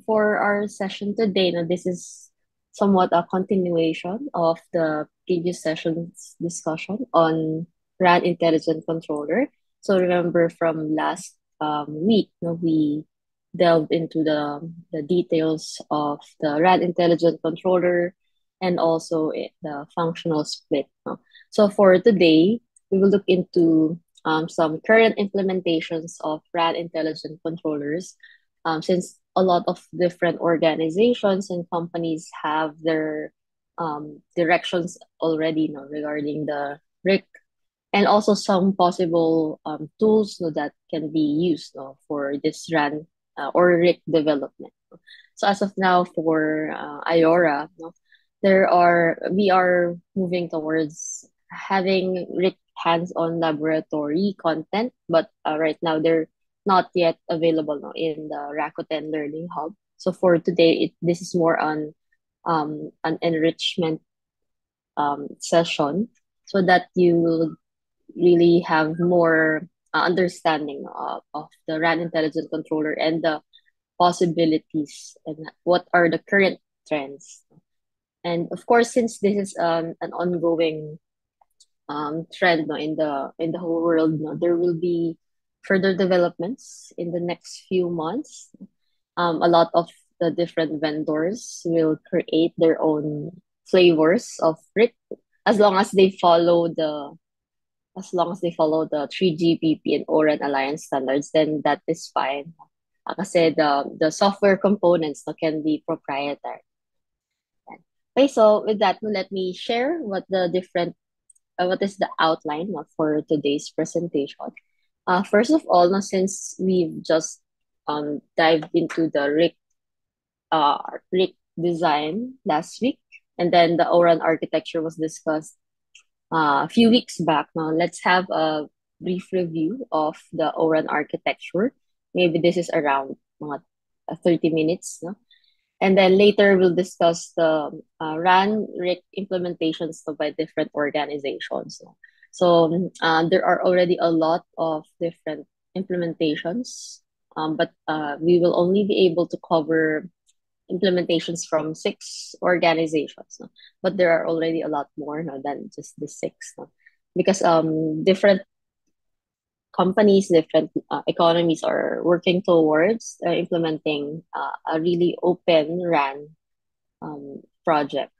for our session today, now this is somewhat a continuation of the previous session's discussion on RAN Intelligent Controller. So remember from last week, we delved into the details of the RAN Intelligent Controller and also the functional split. No? So for today, we will look into some current implementations of RAN Intelligent Controllers, since a lot of different organizations and companies have their directions already, regarding the RIC, and also some possible tools, that can be used, for this RAN or RIC development. So as of now, for IORA, we are moving towards having RIC hands-on laboratory content, but right now they're not yet available, in the Rakuten Learning Hub. So for today, this is more on an enrichment session, so that you will really have more understanding of the RAN Intelligent Controller and the possibilities and what are the current trends. And of course, since this is an ongoing trend, in the whole world, there will be further developments in the next few months. A lot of the different vendors will create their own flavors of RIC, as long as they follow the the 3GPP and ORAN Alliance standards, then that is fine. Kasi the software components, can be proprietary. Okay, so with that, let me share what is the outline, for today's presentation. First of all, since we've just dived into the RIC design last week, and then the ORAN architecture was discussed a few weeks back. Now, let's have a brief review of the ORAN architecture. Maybe this is around 30 minutes. No? And then later we'll discuss the RAN RIC implementations, by different organizations. So there are already a lot of different implementations, but we will only be able to cover implementations from 6 organizations. No? But there are already a lot more, than just the 6. No? Because different companies, different economies are working towards implementing a really open RAN project.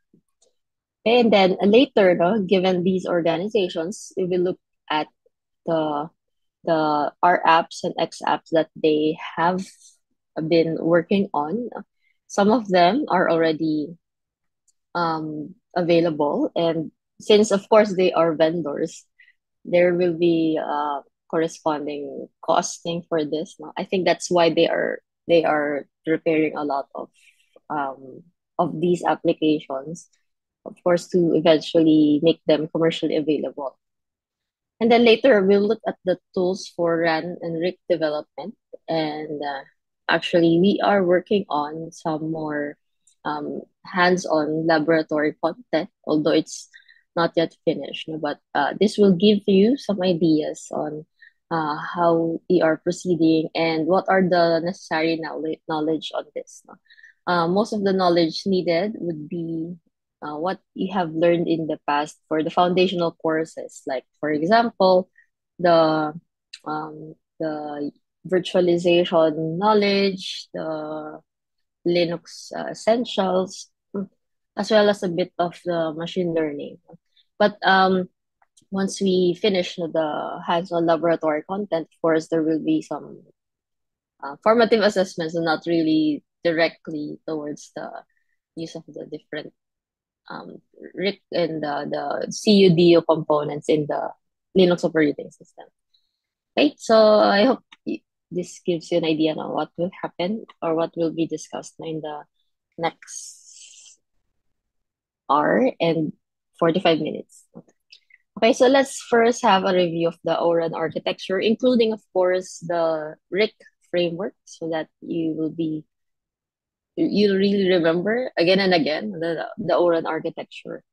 And then later, given these organizations, we will look at the R apps and X apps that they have been working on. Some of them are already available, and since of course they are vendors, there will be corresponding costing for this. No? I think that's why they are preparing a lot of these applications, of course, to eventually make them commercially available. And then later we'll look at the tools for RAN and RIC development. And actually, we are working on some more hands-on laboratory content, although it's not yet finished. No? But this will give you some ideas on how we are proceeding and what are the necessary knowledge on this. No? Most of the knowledge needed would be what you have learned in the past for the foundational courses, like for example, the virtualization knowledge, the Linux essentials, as well as a bit of the machine learning. But once we finish the hands-on laboratory content, of course, there will be some formative assessments, and not really directly towards the use of the different RIC and the CUDO components in the Linux operating system. Okay, so I hope this gives you an idea on what will happen or what will be discussed in the next hour and 45 minutes. Okay, so let's first have a review of the ORAN architecture, including, of course, the RIC framework, so that you really remember again and again the ORAN architecture.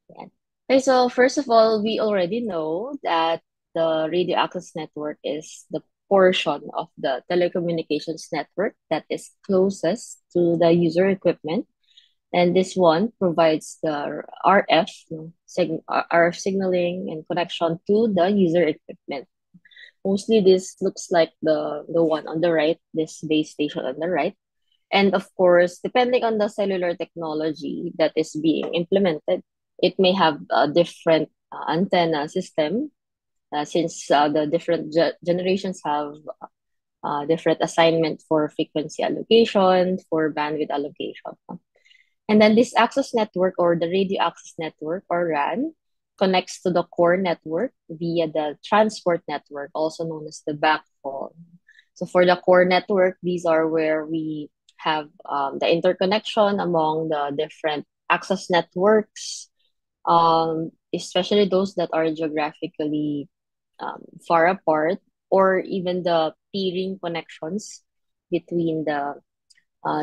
Yeah. Okay, so first of all, we already know that the radio access network is the portion of the telecommunications network that is closest to the user equipment. And this one provides the RF, RF signaling and connection to the user equipment. Mostly this looks like the one on the right, this base station on the right. And of course, depending on the cellular technology that is being implemented, it may have a different antenna system, since the different generations have different assignment for frequency allocation, for bandwidth allocation. And then this access network, or the radio access network, or RAN, connects to the core network via the transport network, also known as the backbone. So for the core network, these are where we have the interconnection among the different access networks, especially those that are geographically far apart, or even the peering connections between the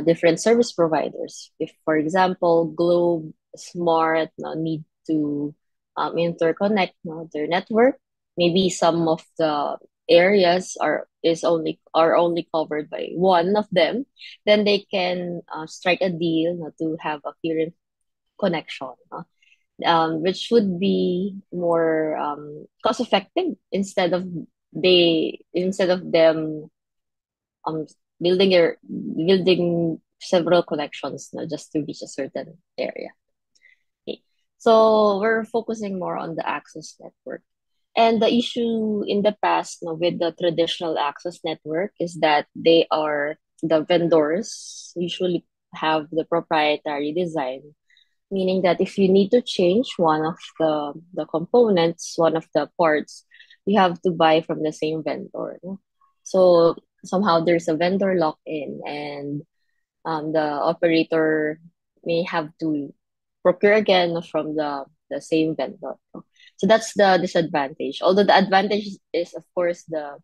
different service providers. If, for example, Globe, Smart need to interconnect their network, maybe some of the areas are only covered by one of them, then they can strike a deal to have a peering connection. Which would be more cost effective, instead of them um building several connections, just to reach a certain area. Okay. So we're focusing more on the access network. And the issue in the past, with the traditional access network, is that the vendors usually have the proprietary design, meaning that if you need to change one of the components, one of the parts, you have to buy from the same vendor. No? So somehow there's a vendor lock-in, and the operator may have to procure again from the same vendor. No? So that's the disadvantage. Although the advantage is, of course, the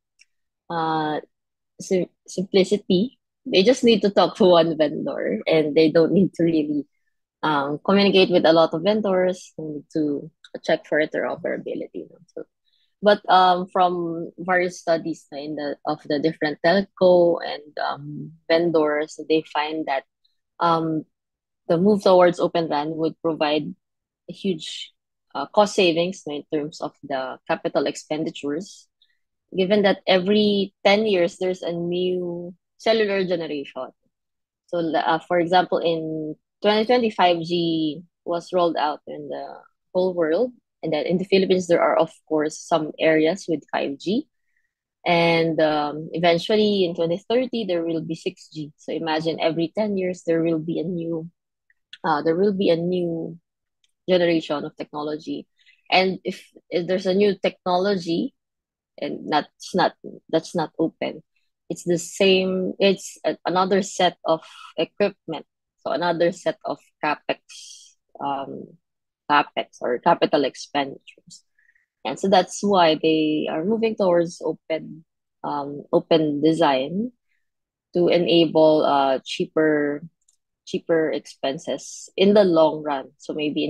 uh, simplicity. They just need to talk to one vendor, and they don't need to really communicate with a lot of vendors to check for interoperability. So, but from various studies of the different telco and vendors, they find that um, the move towards Open RAN would provide a huge cost savings in terms of the capital expenditures, given that every 10 years there's a new cellular generation. So, for example, in 2020, 5G was rolled out in the whole world. And then in the Philippines, there are, of course, some areas with 5G. And eventually in 2030, there will be 6G. So imagine every 10 years, there will be a new generation of technology. And if there's a new technology, and that's not open, it's the same, another set of equipment, so another set of um capex or capital expenditures. And so that's why they are moving towards open design to enable cheaper expenses in the long run. So maybe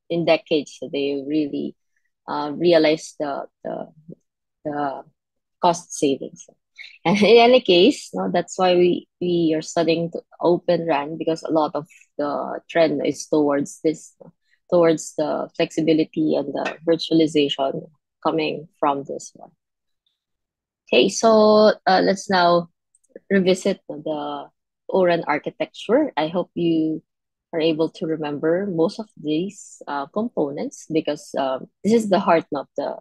in decades, so they really realize the cost savings. And in any case, no, that's why we are studying Open RAN, because a lot of the trend is towards this, towards the flexibility and the virtualization coming from this one. Okay, so let's now revisit the ORAN architecture. I hope you are able to remember most of these components, because this is the heart of the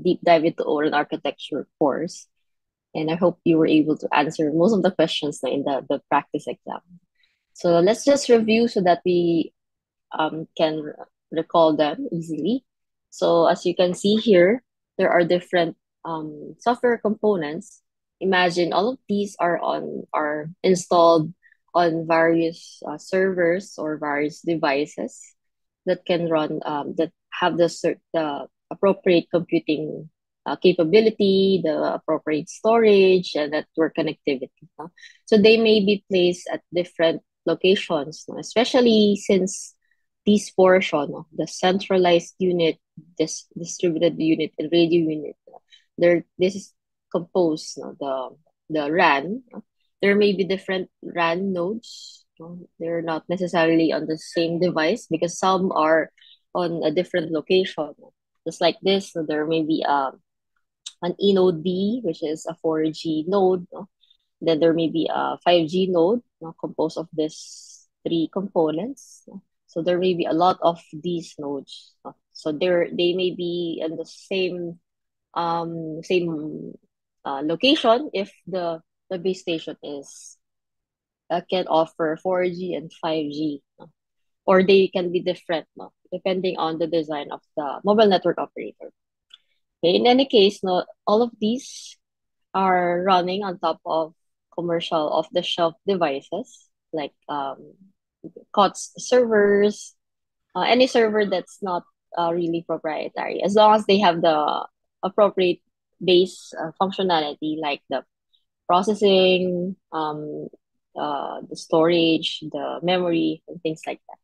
deep dive into ORAN architecture course. And I hope you were able to answer most of the questions in the practice exam. So let's just review so that we can recall them easily. So as you can see here, there are different software components. Imagine all of these are installed on various servers or various devices that can run that have the appropriate computing capability, the appropriate storage, and network connectivity. No? So they may be placed at different locations, no? Especially since this portion of the centralized unit, this distributed unit, and radio unit, this is compose the RAN. There may be different RAN nodes. They're not necessarily on the same device because some are on a different location. Just like this, so there may be an E node B, which is a 4G node. Then there may be a 5G node composed of these three components. So there may be a lot of these nodes. So they may be in the same location if the base station is can offer 4G and 5G, or they can be different, depending on the design of the mobile network operator. Okay, in any case, no, all of these are running on top of commercial off-the-shelf devices like COTS servers, any server that's not really proprietary, as long as they have the appropriate base functionality like the processing, the storage, the memory, and things like that.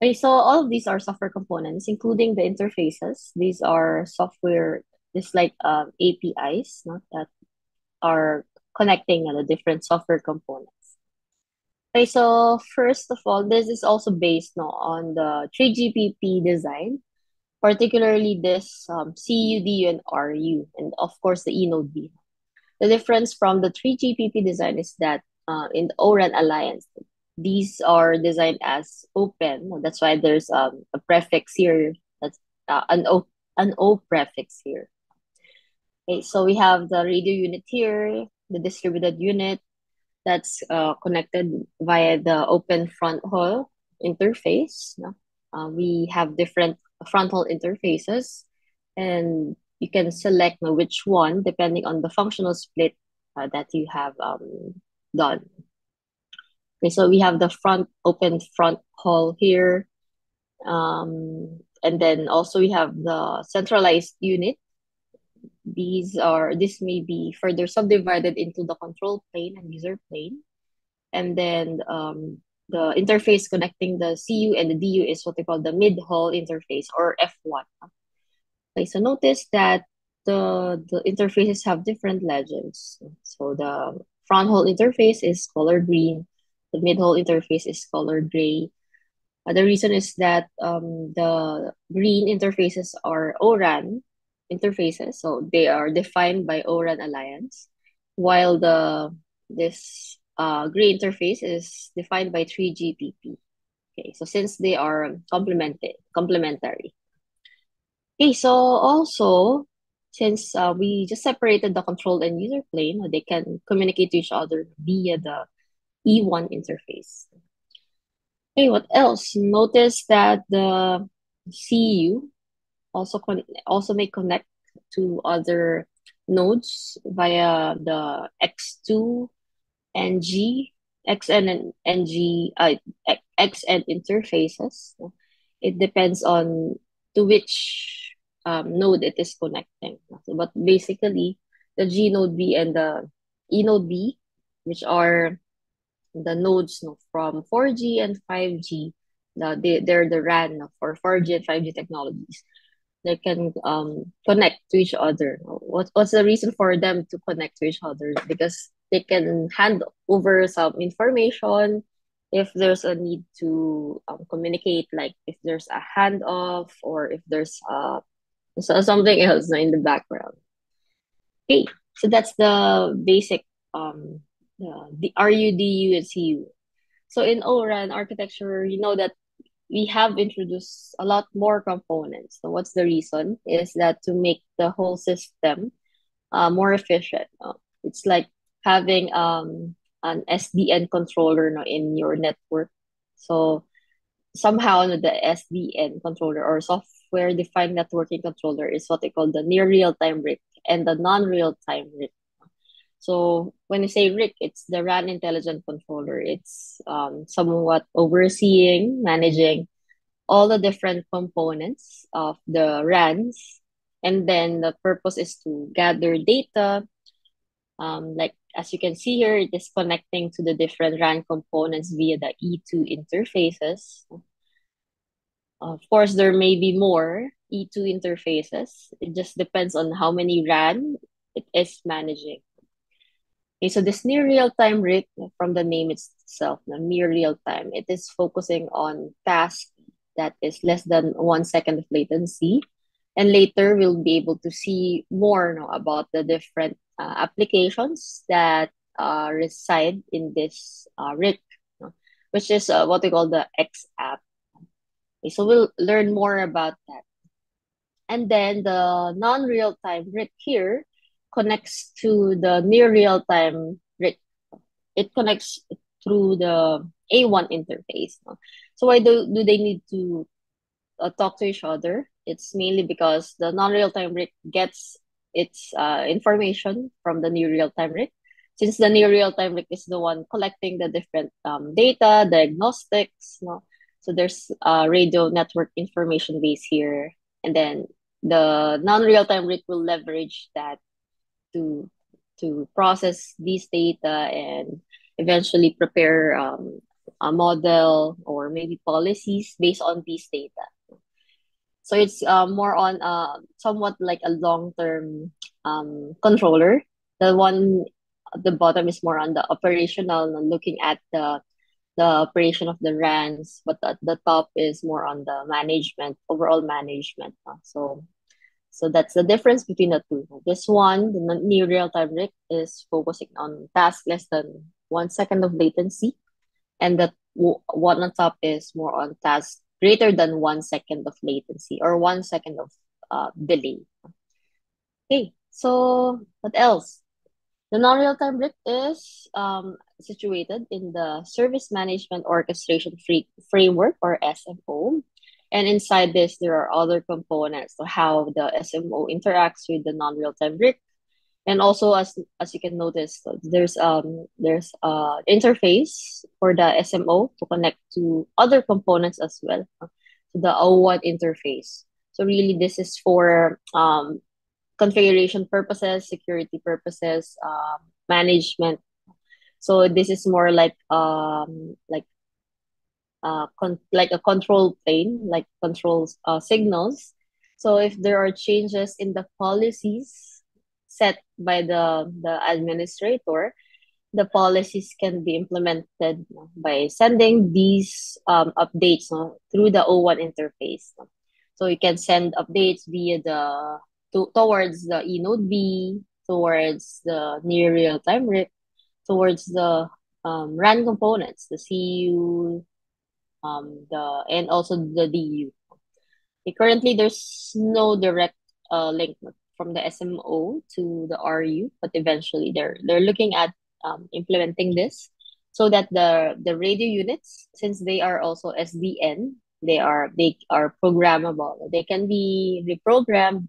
Okay, so all of these are software components, including the interfaces. These are software, just like APIs, no, that are connecting the different software components. Okay, so first of all, this is also based on the 3GPP design, particularly this CU, DU, and RU, and of course the eNode B. The difference from the 3GPP design is that in the ORAN Alliance, these are designed as open. That's why there's a prefix here. That's an O prefix here. Okay, so we have the radio unit here, the distributed unit that's connected via the open front hall interface. No? We have different front hall interfaces, and you can select which one depending on the functional split that you have done. Okay, so we have the open front hall here. And then also we have the centralized unit. This may be further subdivided into the control plane and user plane. And then the interface connecting the CU and the DU is what they call the mid-hall interface, or F1. Okay, so notice that the interfaces have different legends. So the front hall interface is color green, the mid-hall interface is color gray. The reason is that the green interfaces are ORAN interfaces, so they are defined by ORAN Alliance, while this gray interface is defined by 3GPP. Okay, so since they are complementary. Okay, so also since we just separated the control and user plane, they can communicate to each other via the E1 interface. Okay, what else? Notice that the CU also may connect to other nodes via the X2 NG, XN and NG, XN interfaces. It depends on to which node it is connecting. But basically, the G node B and the E node B, which are the nodes from 4G and 5G, they're the RAN for 4G and 5G technologies. They can connect to each other. What's the reason for them to connect to each other? Because they can hand over some information if there's a need to communicate, like if there's a handoff or if there's something else in the background. Okay, so that's the basic the RU, DU, and CU. So in ORAN architecture, you know that we have introduced a lot more components. So what's the reason? Is that to make the whole system more efficient. It's like having an SDN controller in your network. So somehow the SDN controller or software defined networking controller is what they call the near real time RIC and the non real time RIC. So when you say RIC, it's the RAN intelligent controller. It's somewhat overseeing, managing all the different components of the RANs. And then the purpose is to gather data. Like as you can see here, it is connecting to the different RAN components via the E2 interfaces. Of course, there may be more E2 interfaces. It just depends on how many RAN it is managing. Okay, so this near real-time RIC, from the name itself, near real-time, it is focusing on tasks that is less than 1 second of latency. And later, we'll be able to see more about the different applications that reside in this RIC, which is what we call the X app. Okay, so we'll learn more about that. And then the non-real-time RIC here connects to the near real-time RIC. It connects through the A1 interface. No? So why do they need to talk to each other? It's mainly because the non-real-time RIC gets its information from the near real-time RIC. Since the near real-time RIC is the one collecting the different data, diagnostics, no? So there's radio network information base here. And then the non-real-time RIC will leverage that to process these data and eventually prepare a model or maybe policies based on these data. So it's more on somewhat like a long-term controller. The one at the bottom is more on the operational, looking at the operation of the RANs, but at the top is more on the management, overall management. So that's the difference between the two. This one, the near real-time RIC, is focusing on tasks less than 1 second of latency, and the one on top is more on tasks greater than 1 second of latency or 1 second of delay. Okay, so what else? The non-real-time RIC is situated in the Service Management Orchestration Framework, or SMO. And inside this, there are other components to how the SMO interacts with the non-real-time RIC. And also, as you can notice, there's interface for the SMO to connect to other components as well. So the O1 interface. So really, this is for configuration purposes, security purposes, management. So this is more like like a control plane, like controls signals. So if there are changes in the policies set by the administrator, the policies can be implemented by sending these updates through the O1 interface. So you can send updates via towards the eNode B, towards the near real-time RIC, towards the RAN components, the CU, and also the DU. Okay, currently, there's no direct link from the SMO to the RU, but eventually they're looking at implementing this so that the radio units, since they are also SDN, they are programmable. They can be reprogrammed,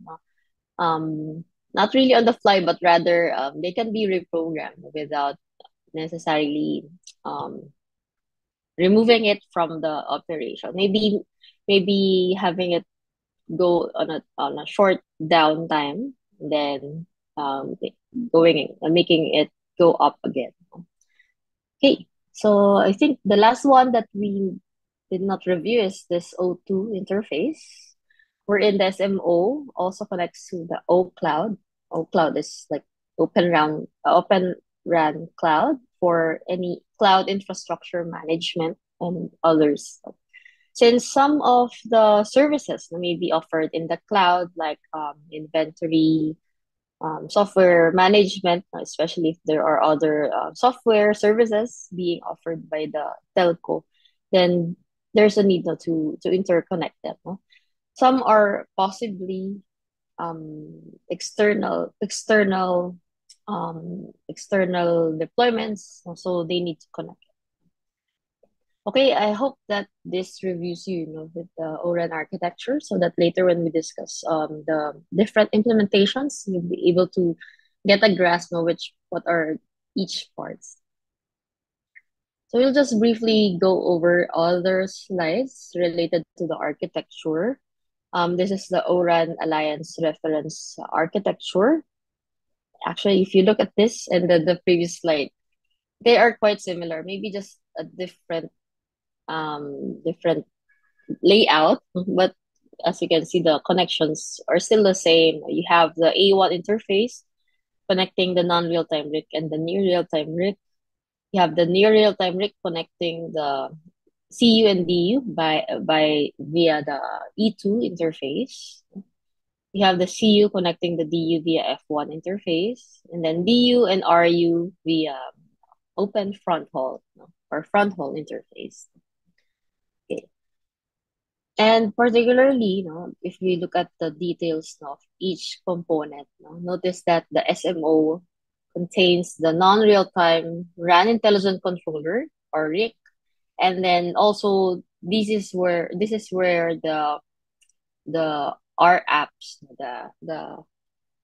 not really on the fly, but rather they can be reprogrammed without necessarily um, removing it from the operation. Maybe having it go on a short downtime, then going and making it go up again. Okay, so I think the last one that we did not review is this O2 interface, wherein the SMO also connects to the O Cloud. O Cloud is like open RAN cloud for any cloud infrastructure management and others. Since some of the services may be offered in the cloud, like inventory, software management, especially if there are other software services being offered by the telco, then there's a need to interconnect them. No? Some are possibly external deployments, so they need to connect. Okay, I hope that this reviews with the ORAN architecture so that later when we discuss the different implementations, you'll be able to get a grasp of what are each parts. So we'll just briefly go over other slides related to the architecture. This is the ORAN Alliance reference architecture. Actually, if you look at this and the previous slide, they are quite similar, maybe just a different layout, but as you can see, the connections are still the same. You have the A1 interface, connecting the non-real-time RIC and the near real-time RIC. You have the near real-time RIC connecting the CU and DU by via the E2 interface. You have the CU connecting the DU via F1 interface, and then DU and RU via open front hall, no, or front hall interface. Okay. And particularly, if we look at the details of each component, notice that the SMO contains the non-real-time RAN intelligent controller or RIC, and then also this is where the R apps, the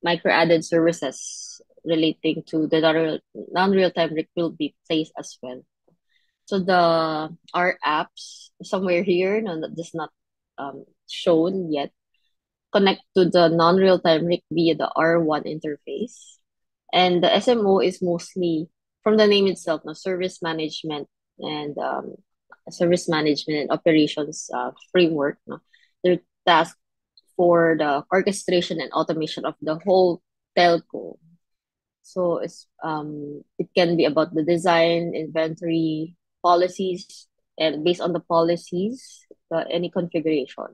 micro added services relating to the non-real-time RIC will be placed as well. So the R apps somewhere here, no, that is not shown yet, connect to the non-real-time RIC via the R1 interface. And the SMO is mostly, from the name itself, no, service management and operations framework. No, they're tasked for the orchestration and automation of the whole telco. So it can be about the design, inventory, policies, and based on the policies, any configuration.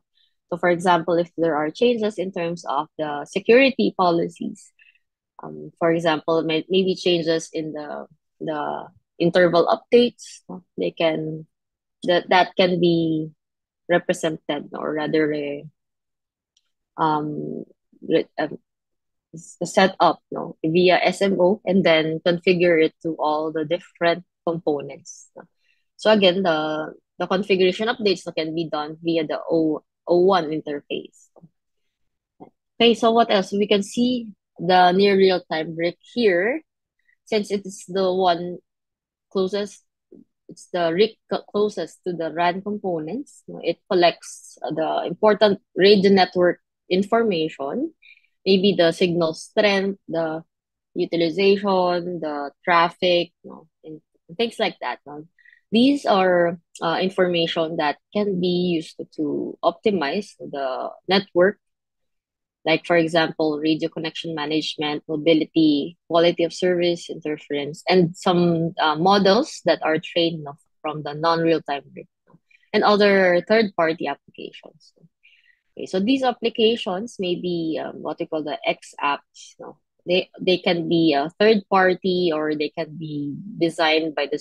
So for example, if there are changes in terms of the security policies, for example, maybe changes in the interval updates, they can that can be represented or rather um, re- um set up via SMO and then configure it to all the different components. So again, the configuration updates can be done via the O1 interface. Okay, so what else? We can see the near real-time RIC here, since it is the one closest, it's the RIC closest to the RAN components. It collects the important radio network information, maybe the signal strength, the utilization, the traffic, and things like that. These are information that can be used to optimize the network, like for example, radio connection management, mobility, quality of service, interference, and some models that are trained from the non-real-time grid and other third-party applications. Okay, so these applications may be what we call the X apps. They can be a third party or they can be designed by the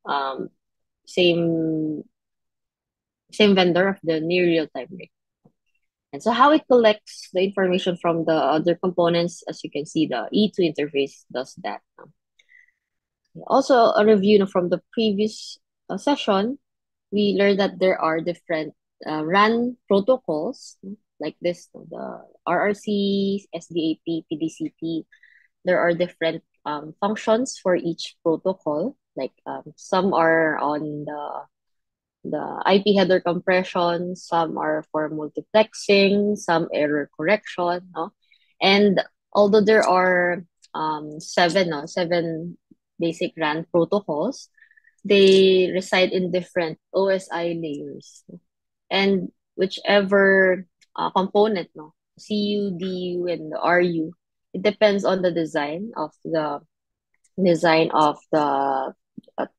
um, same same vendor of the near real time rig. And so how it collects the information from the other components, as you can see, the E2 interface does that. Also, a review from the previous session, we learned that there are different RAN protocols like this, the RRC, SDAP, PDCP. There are different functions for each protocol. Like some are on the IP header compression, some are for multiplexing, some error correction, no? And although there are seven basic RAN protocols, they reside in different OSI layers. And whichever component, CU, DU, and the RU, it depends on the design of the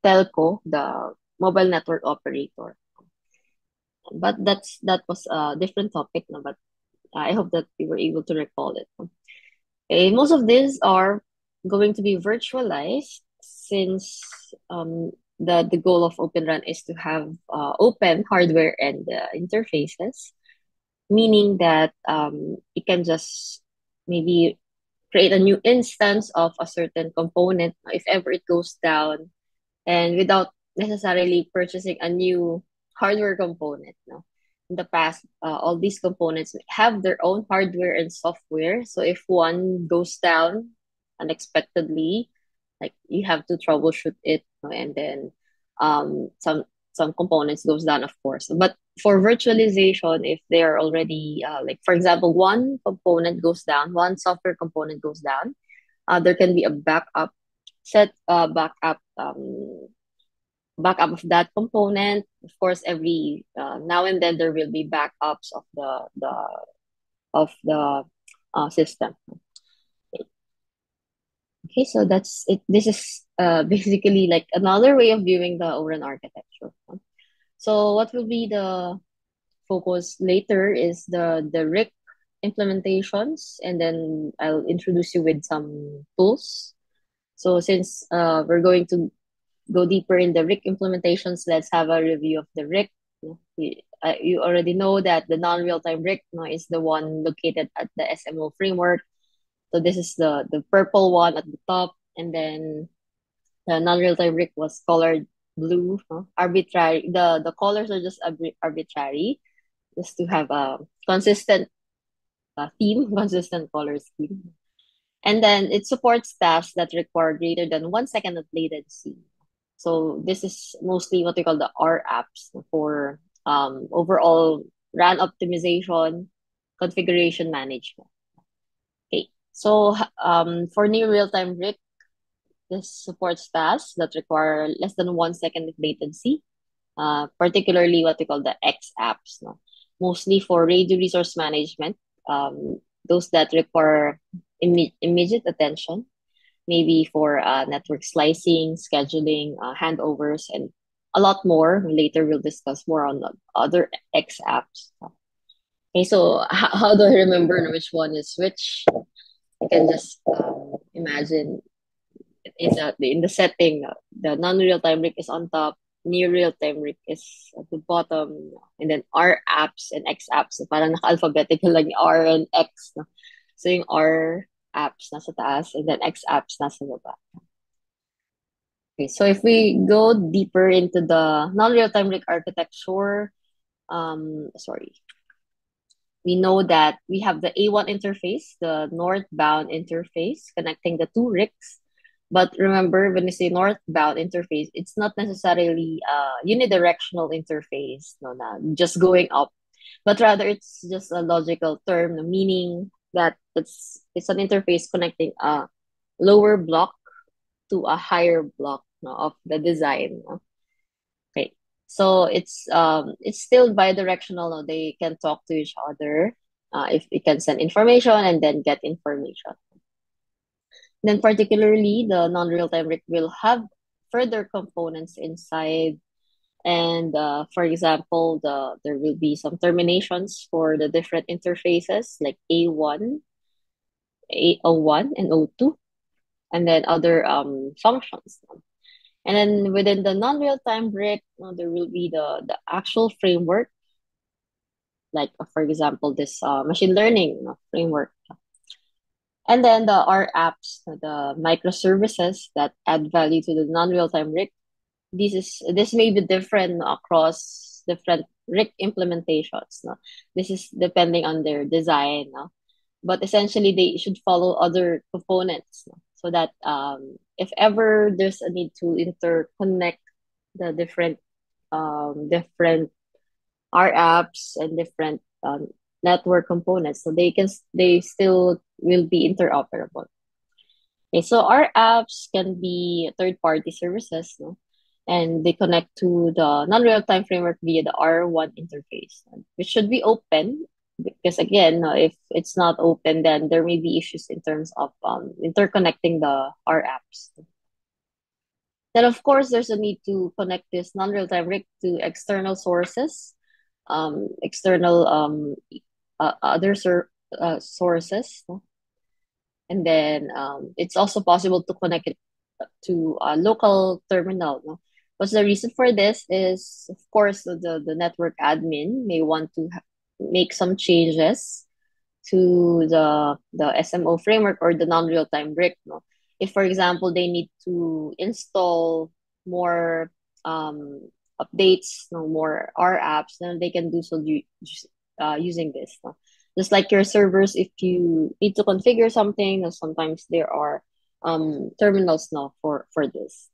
telco, the mobile network operator. But that was a different topic, no? But I hope that we were able to recall it. Okay, most of these are going to be virtualized since the goal of Open RAN is to have open hardware and interfaces, meaning that you can just maybe create a new instance of a certain component if ever it goes down, and without necessarily purchasing a new hardware component. No? In the past, all these components have their own hardware and software. So if one goes down unexpectedly, like you have to troubleshoot it, and then some components goes down, of course. But for virtualization, if they are already like for example, one component goes down, one software component goes down, there can be a backup of that component. Of course, every now and then there will be backups of the system. Okay, so that's it. This is basically like another way of viewing the ORAN architecture. So what will be the focus later is the RIC implementations, and then I'll introduce you with some tools. So since we're going to go deeper in the RIC implementations, let's have a review of the RIC. You already know that the non-real-time RIC is the one located at the SMO framework. So this is the purple one at the top, and then the non-real-time RIC was colored blue. Arbitrary. The colors are just arbitrary, just to have a consistent theme, consistent color scheme. And then it supports tasks that require greater than 1 second of latency. So this is mostly what we call the R apps for overall RAN optimization, configuration management. Okay, so for near real-time RIC, this supports tasks that require less than 1 second of latency, particularly what we call the X apps, no? Mostly for radio resource management, those that require immediate attention, maybe for network slicing, scheduling, handovers, and a lot more. Later, we'll discuss more on the other X apps. Okay, so how do I remember which one is which? You can just imagine in the setting, the non-real time RIC is on top, near real time RIC is at the bottom, and then R apps and X apps. So parang naka-alphabetical lang yung R and X. No? So yung R apps nasa taas, and then X apps nasa baba. Okay, so if we go deeper into the non-real-time RIC architecture, sorry, we know that we have the A1 interface, the northbound interface connecting the two RICs. But remember, when we say northbound interface, it's not necessarily a unidirectional interface, no, na just going up, but rather it's just a logical term, meaning that it's an interface connecting a lower block to a higher block, no, of the design. No? Okay, so it's still bidirectional. No? They can talk to each other if it can send information and then get information. Then particularly the non-real-time RIC will have further components inside. And for example, there will be some terminations for the different interfaces like A1, A01, and O2, and then other functions. And then within the non-real-time RIC, there will be the actual framework, like for example, this machine learning framework. And then the R apps, the microservices that add value to the non-real-time RIC. This may be different across different RIC implementations. No? This is depending on their design. No? But essentially, they should follow other components, no? So that if ever there's a need to interconnect the different R apps and different network components, so they still will be interoperable. Okay, so our apps can be third-party services, no? And they connect to the non-real-time framework via the R1 interface, which should be open because again, if it's not open, then there may be issues in terms of interconnecting the R apps. Then of course, there's a need to connect this non-real-time RIC to external sources, external other sources, no? And then it's also possible to connect it to a local terminal. No? What's the reason for this is, of course, the network admin may want to make some changes to the SMO framework or the non-real-time RIC. No? If, for example, they need to install more updates, no, more R apps, then they can do so using this. No? Just like your servers, if you need to configure something, sometimes there are terminals now for this.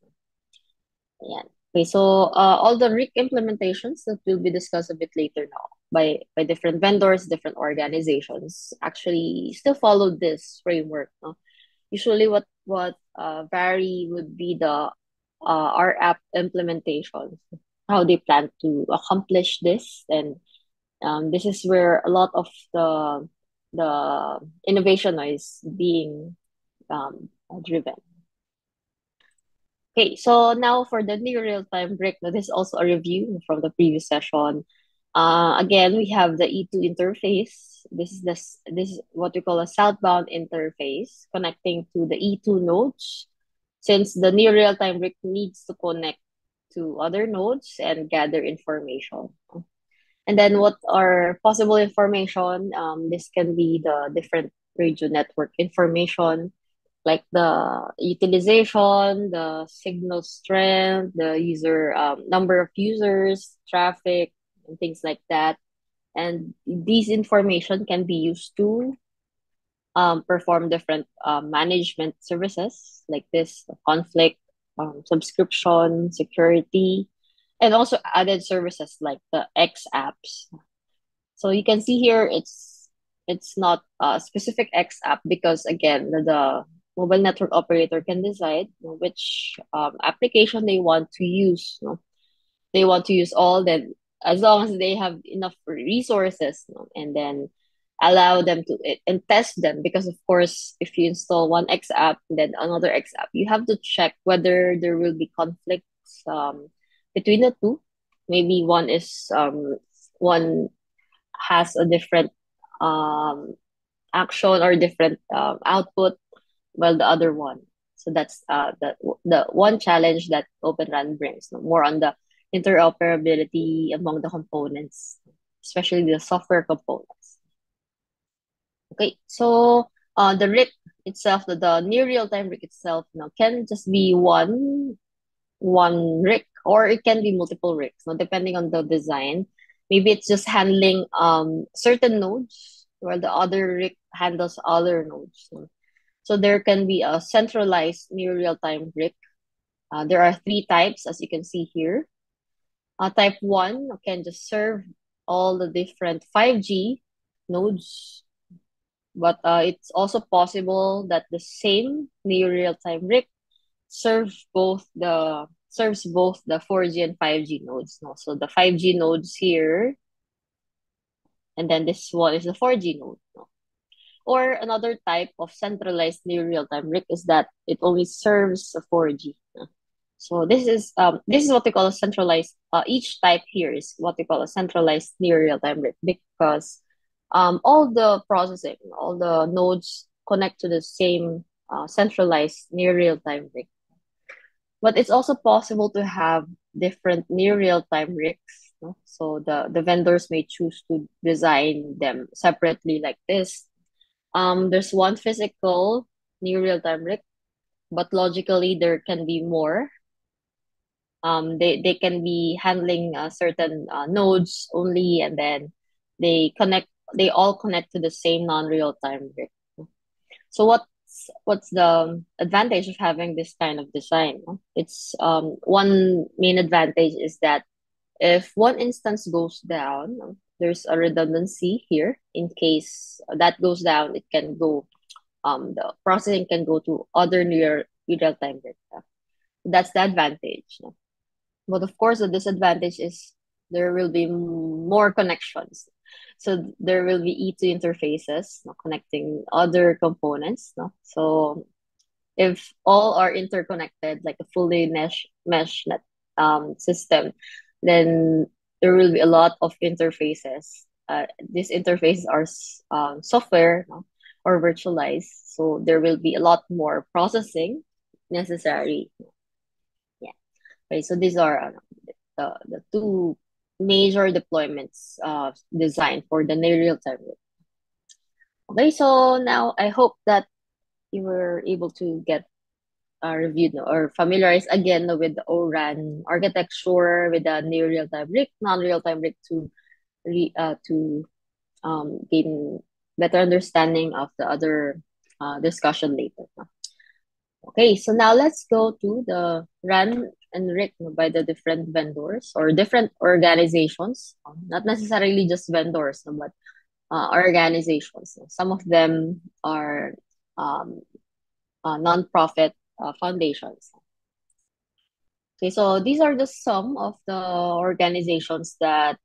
Yeah. Okay, so all the RIC implementations that will be discussed a bit later now by different vendors, different organizations actually still follow this framework. No? Usually, what vary would be the R app implementation, how they plan to accomplish this, and this is where a lot of the innovation is being driven. Okay, so now for the near real-time break, now this is also a review from the previous session. Again, we have the E2 interface. This is what we call a southbound interface connecting to the E2 nodes. Since the near real-time break needs to connect to other nodes and gather information. And then what are possible information? This can be the different radio network information, like the utilization, the signal strength, the user number of users, traffic, and things like that. And these information can be used to perform different management services like this, conflict, subscription, security, and also added services like the X apps. So you can see here it's not a specific X app because again the mobile network operator can decide which application they want to use. They want to use all that as long as they have enough resources, and then allow them to and test them because of course if you install one X app then another X app you have to check whether there will be conflicts between the two. Maybe one has a different um, action or different output, while the other one. So that's the one challenge that Open RAN brings, no? More on the interoperability among the components, especially the software components. Okay, so the RIC itself, the near real-time RIC itself, can just be one RIC or it can be multiple RICs, depending on the design. Maybe it's just handling certain nodes while the other RIC handles other nodes. So there can be a centralized near real-time RIC. There are three types, as you can see here. Type 1 can just serve all the different 5G nodes, but it's also possible that the same near real-time RIC serves both the 4G and 5G nodes. No? So the 5G nodes here, and then this one is the 4G node. No? Or another type of centralized near real-time RIC is that it only serves a 4G. So this is what we call a centralized. Each type here is what we call a centralized near real-time RIC because all the processing, all the nodes connect to the same centralized near real-time RIC. But it's also possible to have different near real-time RICs. No? So the vendors may choose to design them separately like this. There's one physical near real-time RIC, but logically there can be more. They can be handling certain nodes only, and then they connect. They all connect to the same non-real-time RIC. So what's the advantage of having this kind of design? It's one main advantage is that if one instance goes down, there's a redundancy here in case that goes down. It can go the processing can go to other near real time data. That's the advantage. No? But of course, the disadvantage is there will be more connections. So there will be E2 interfaces connecting other components. No? So if all are interconnected, like a fully mesh net system, then there will be a lot of interfaces. These interfaces are software, no? Or virtualized, so there will be a lot more processing necessary. Yeah. Okay, so these are the two major deployments designed for the near real time. Okay, so now I hope that you were able to get reviewed or familiarized again with the ORAN architecture, with the near real time RIC, non real time RIC to gain better understanding of the other discussion later. Okay, so now let's go to the RAN and RIC by the different vendors or different organizations, not necessarily just vendors, but organizations. Some of them are um, non-profit foundations. Okay, so these are the some of the organizations that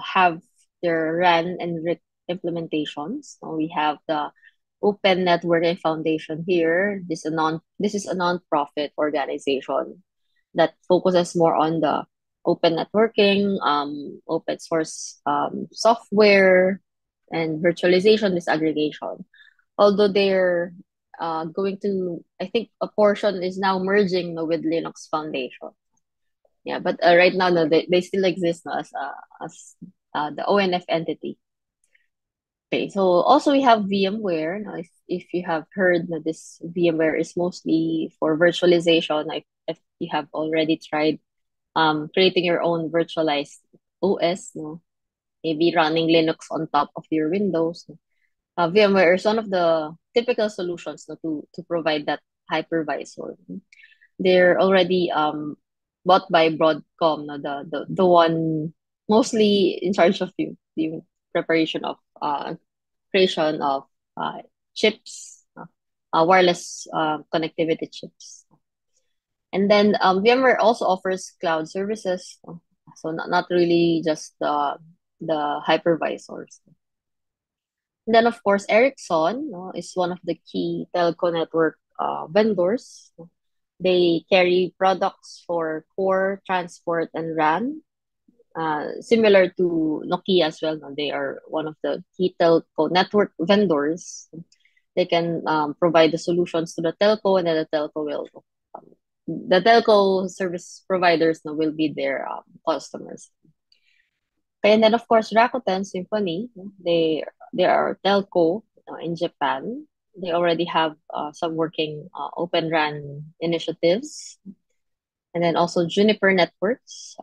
have their RAN and RIC implementations. So we have the Open Networking Foundation here. This is a non-profit organization that focuses more on the open networking, open source software, and virtualization disaggregation. Although they're going to, I think a portion is now merging, no, with Linux Foundation. Yeah, but right now, no, they still exist, no, as the ONF entity. Okay, so also we have VMware. Now, if you have heard that this VMware is mostly for virtualization, if you have already tried creating your own virtualized OS, no, maybe running Linux on top of your Windows. No. VMware is one of the typical solutions, no, to provide that hypervisor. They're already bought by Broadcom, no, the one mostly in charge of the preparation of creation of chips, wireless connectivity chips. And then VMware also offers cloud services, so not really just the hypervisors. And then of course Ericsson, is one of the key telco network vendors. They carry products for core, transport, and RAN. Similar to Nokia as well, no? They are one of the key telco network vendors. They can provide the solutions to the telco, and then um, the telco service providers, no, will be their customers. Okay, and then of course Rakuten Symphony, no? They are telco in Japan. They already have some working Open RAN initiatives, and then also Juniper Networks.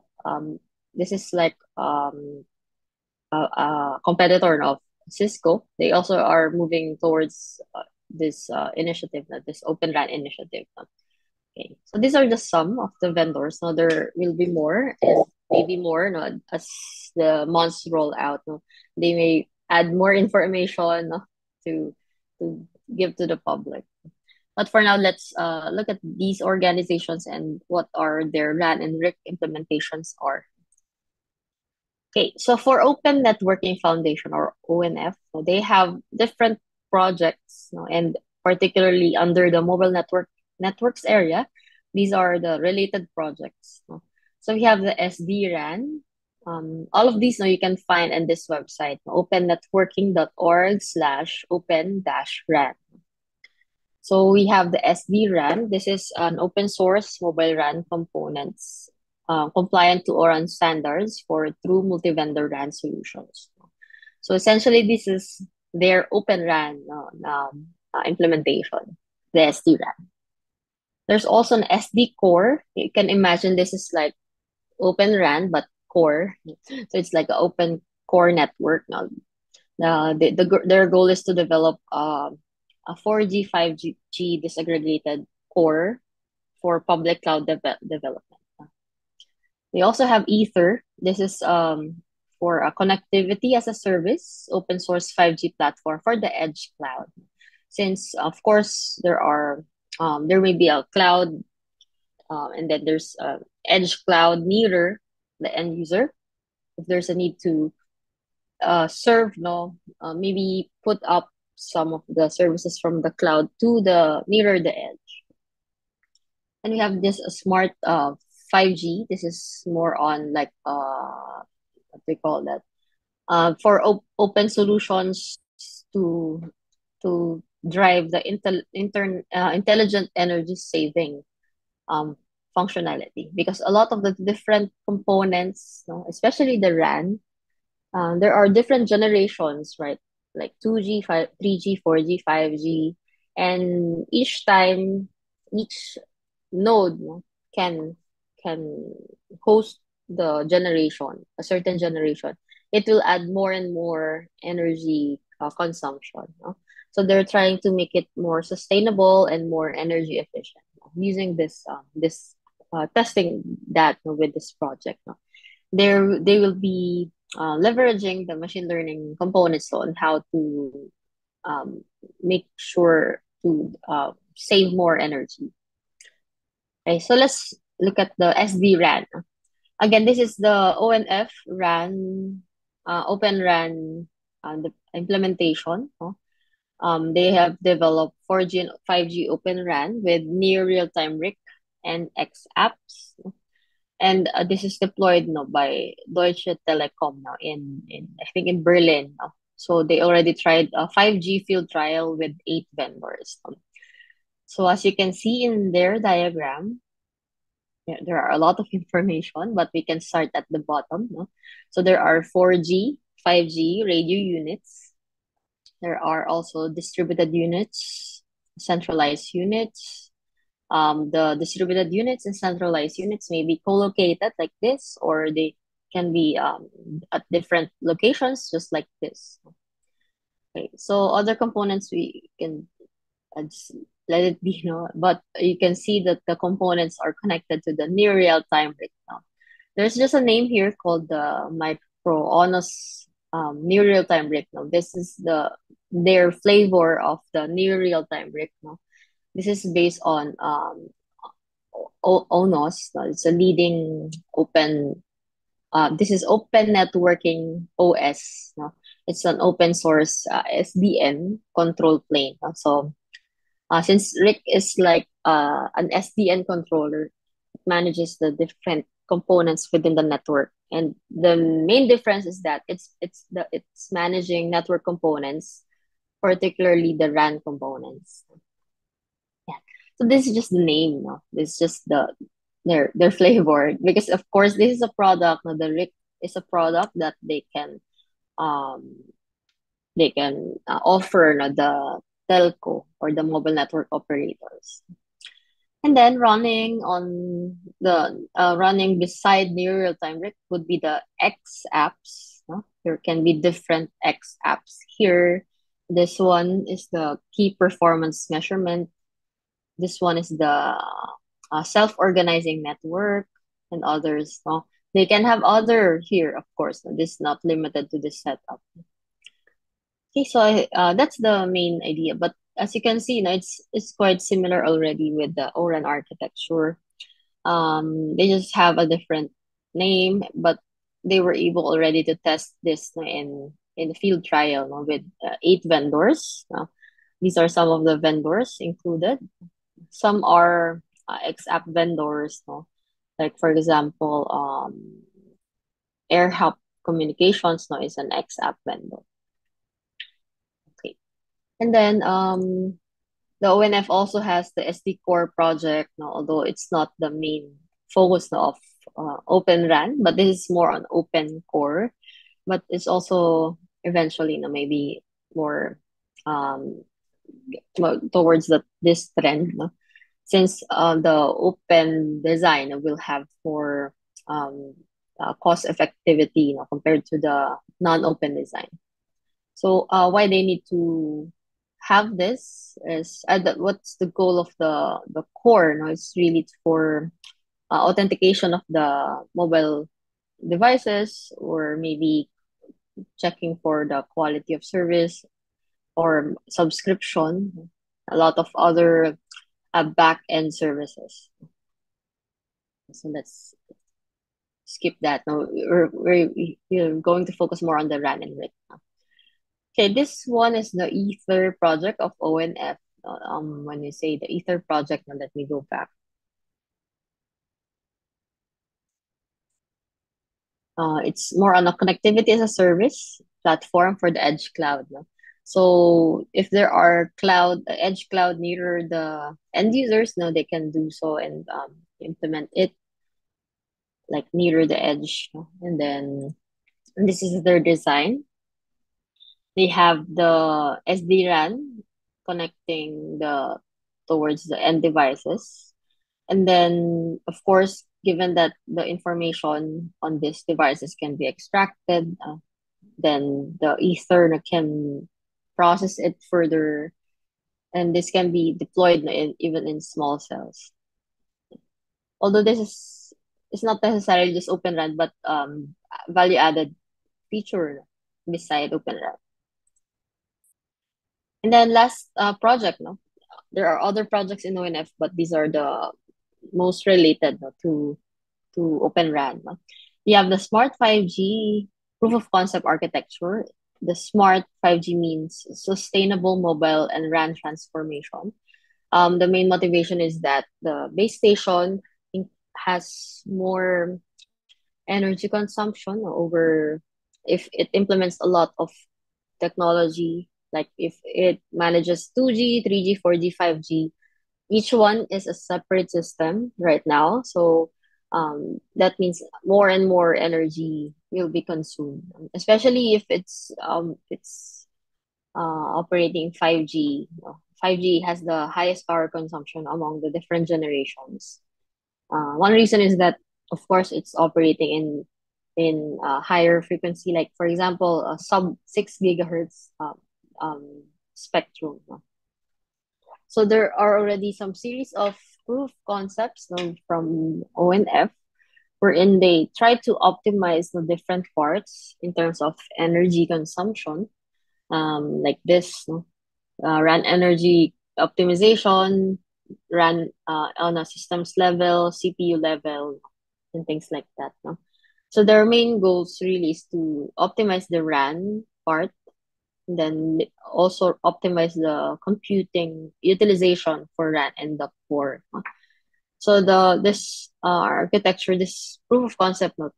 This is like a competitor of Cisco. They also are moving towards this initiative, this Open RAN initiative. Okay, so these are just some of the vendors. Now there will be more and maybe more. No, as the months roll out, no, they may add more information, no, to to give to the public. But for now, let's look at these organizations and what are their RAN and RIC implementations are. Okay, so for Open Networking Foundation or ONF, so they have different projects, no, and particularly under the mobile networks area, these are the related projects. No. So we have the SD-RAN. All of these, no, you can find in this website, opennetworking.org/open-RAN. So we have the SD-RAN. This is an open source mobile RAN components compliant to ORAN standards for true multi-vendor RAN solutions. So essentially, this is their Open RAN implementation, the SD-RAN. There's also an SD core. You can imagine this is like Open RAN, but core. So it's like an open core network. Now, their goal is to develop a 4G, 5G disaggregated core for public cloud development. We also have Ether. This is for a connectivity as a service, open source 5G platform for the edge cloud. Since of course there may be a cloud, and then there's edge cloud nearer the end user. If there's a need to serve, no, maybe put up some of the services from the cloud to the nearer the edge. And we have this smart 5G. This is more on like what they call that for open solutions to to drive the intelligent energy saving functionality, because a lot of the different components, no, especially the RAN, there are different generations, right? Like 2G, 3G, 4G, 5G, and each node, no, can can host the generation, a certain generation. It will add more and more energy consumption. No? So they're trying to make it more sustainable and more energy efficient, no? Using this testing that, no, with this project. No? They will be leveraging the machine learning components on how to um, make sure to save more energy. Okay, so let's look at the SD-RAN. Again, this is the ONF RAN, Open RAN, the implementation. No? They have developed 4G and 5G Open RAN with near real-time RIC and X apps. And this is deployed no, by Deutsche Telekom now in I think in Berlin. No? So they already tried a 5G field trial with 8 vendors. So as you can see in their diagram, there are a lot of information, but we can start at the bottom. No? So there are 4G, 5G radio units. There are also distributed units, centralized units. The distributed units and centralized units may be co-located like this, or they can be at different locations, just like this. Okay, so other components we can just let it be, but you can see that the components are connected to the near real-time breakdown. There's just a name here called the Microonus near real-time breakdown. This is their flavor of the near real-time breakdown. This is based on ONOS. It's a leading open. This is Open Networking OS. No? It's an open source SDN control plane. No? So since RIC is like an SDN controller, it manages the different components within the network. And the main difference is that it's managing network components, particularly the RAN components. Yeah. So this is just the name, no? This is just their flavor because of course this is a product. No? The RIC is a product that um they can offer no, the telco or the mobile network operators. And then running beside near real time RIC would be the X apps. No? There can be different X apps here. This one is the key performance measurement. This one is the self-organizing network and others. No? They can have other here, of course. No? This is not limited to this setup. Okay, so that's the main idea. But as you can see, it's quite similar already with the ORAN architecture. They just have a different name, but they were able already to test this in the field trial with 8 vendors. These are some of the vendors included. Some are ex-app vendors, no? Like for example, AirHub Communications, no, is an ex-app vendor. Okay, and then the ONF also has the SD Core project, no, although it's not the main focus of Open RAN, but this is more on Open Core. But it's also eventually, maybe more um, towards this trend, no? Since the open design will have more um, cost effectivity, compared to the non-open design. So why they need to have this is what's the goal of the core? No, it's really for authentication of the mobile devices, or maybe checking for the quality of service or subscription. A lot of other back end services. So let's skip that. No, we're going to focus more on the RAN and RIC now. Okay, this one is the Ether project of ONF. When you say the Ether project, now let me go back. It's more on a connectivity as a service platform for the edge cloud. No? So if there are edge cloud near the end users, no, they can do so and implement it like near the edge. No? And then this is their design. They have the SD-RAN connecting towards the end devices. And then, of course, given that the information on these devices can be extracted, then the Ether can process it further, and this can be deployed even in small cells. Although this is not necessarily just Open RAN, but value added feature beside Open RAN. And then last project, no, there are other projects in ONF, but these are the most related, no, to Open RAN. No? You have the Smart 5G proof of concept architecture. the smart 5G means sustainable mobile and RAN transformation. The main motivation is that the base station has more energy consumption over if it implements a lot of technology, like if it manages 2G, 3G, 4G, 5G. Each one is a separate system right now. So that means more and more energy will be consumed, especially if it's operating 5G. 5G has the highest power consumption among the different generations. One reason is that, of course, it's operating in higher frequency, like for example, a sub 6 GHz spectrum. No? So there are already some series of proof concepts from ONF wherein they try to optimize the different parts in terms of energy consumption, like this, no? RAN energy optimization, RAN on a systems level, CPU level, and things like that. No? So their main goals really is to optimize the RAN part, and then also optimize the computing utilization for RAN and the core. No? So this architecture, this proof of concept node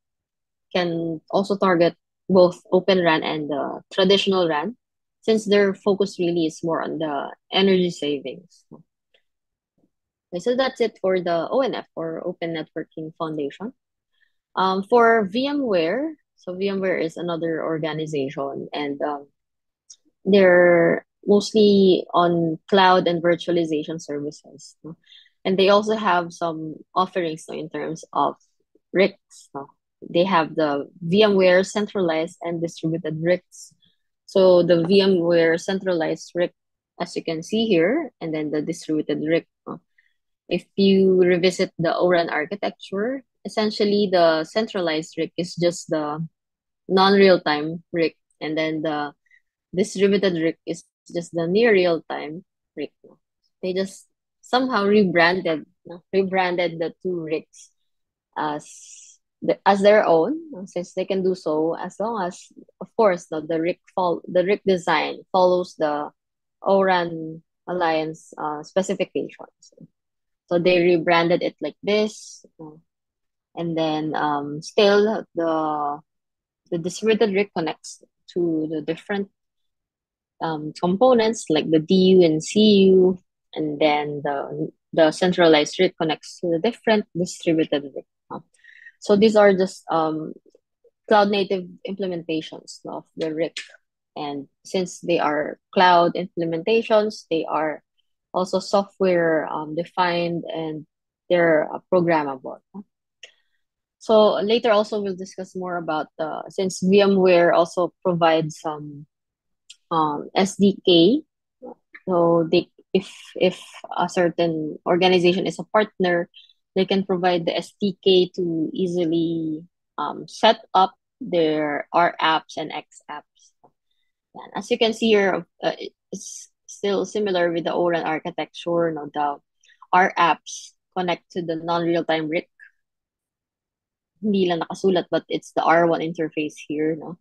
can also target both Open RAN and the traditional RAN, since their focus really is more on the energy savings. Okay, so that's it for the ONF, or Open Networking Foundation. For VMware, so VMware is another organization, and they're mostly on cloud and virtualization services. No? And they also have some offerings, no, in terms of RICs. No? They have the VMware centralized and distributed RICs. So the VMware centralized RIC, as you can see here, and then the distributed RIC. No? If you revisit the ORAN architecture, essentially the centralized RIC is just the non-real-time RIC, and then the distributed RIC is just the near real-time RIC. No? They just somehow rebranded the two RICs as their own, since they can do so as long as, of course, the RIC design follows the ORAN Alliance specifications. So they rebranded it like this, and then still the distributed RIC connects to the different components like the DU and CU, and then the centralized RIC connects to the different distributed RIC. So these are just cloud native implementations of the RIC, and since they are cloud implementations, they are also software defined, and they're programmable. So later also we'll discuss more about since VMware also provides some SDK. So they if a certain organization is a partner, they can provide the SDK to easily set up their R apps and X apps. And as you can see here, it's still similar with the ORAN architecture. No, the R apps connect to the non-real-time RIC. Hindi lang nakasulat, but it's the R1 interface here. No?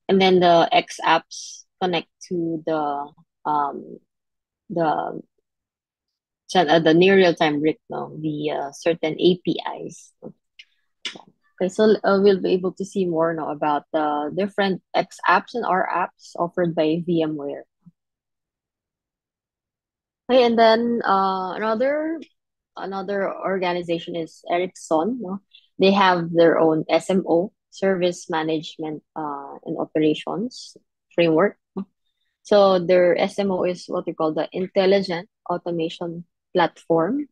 And then the X apps connect to um the the near real time RIC, no, via certain APIs. Okay, so we'll be able to see more, no, about the different X apps and R apps offered by VMware. Okay, and then another organization is Ericsson. No? They have their own SMO, Service Management and Operations framework. So their SMO is what we call the Intelligent Automation Platform.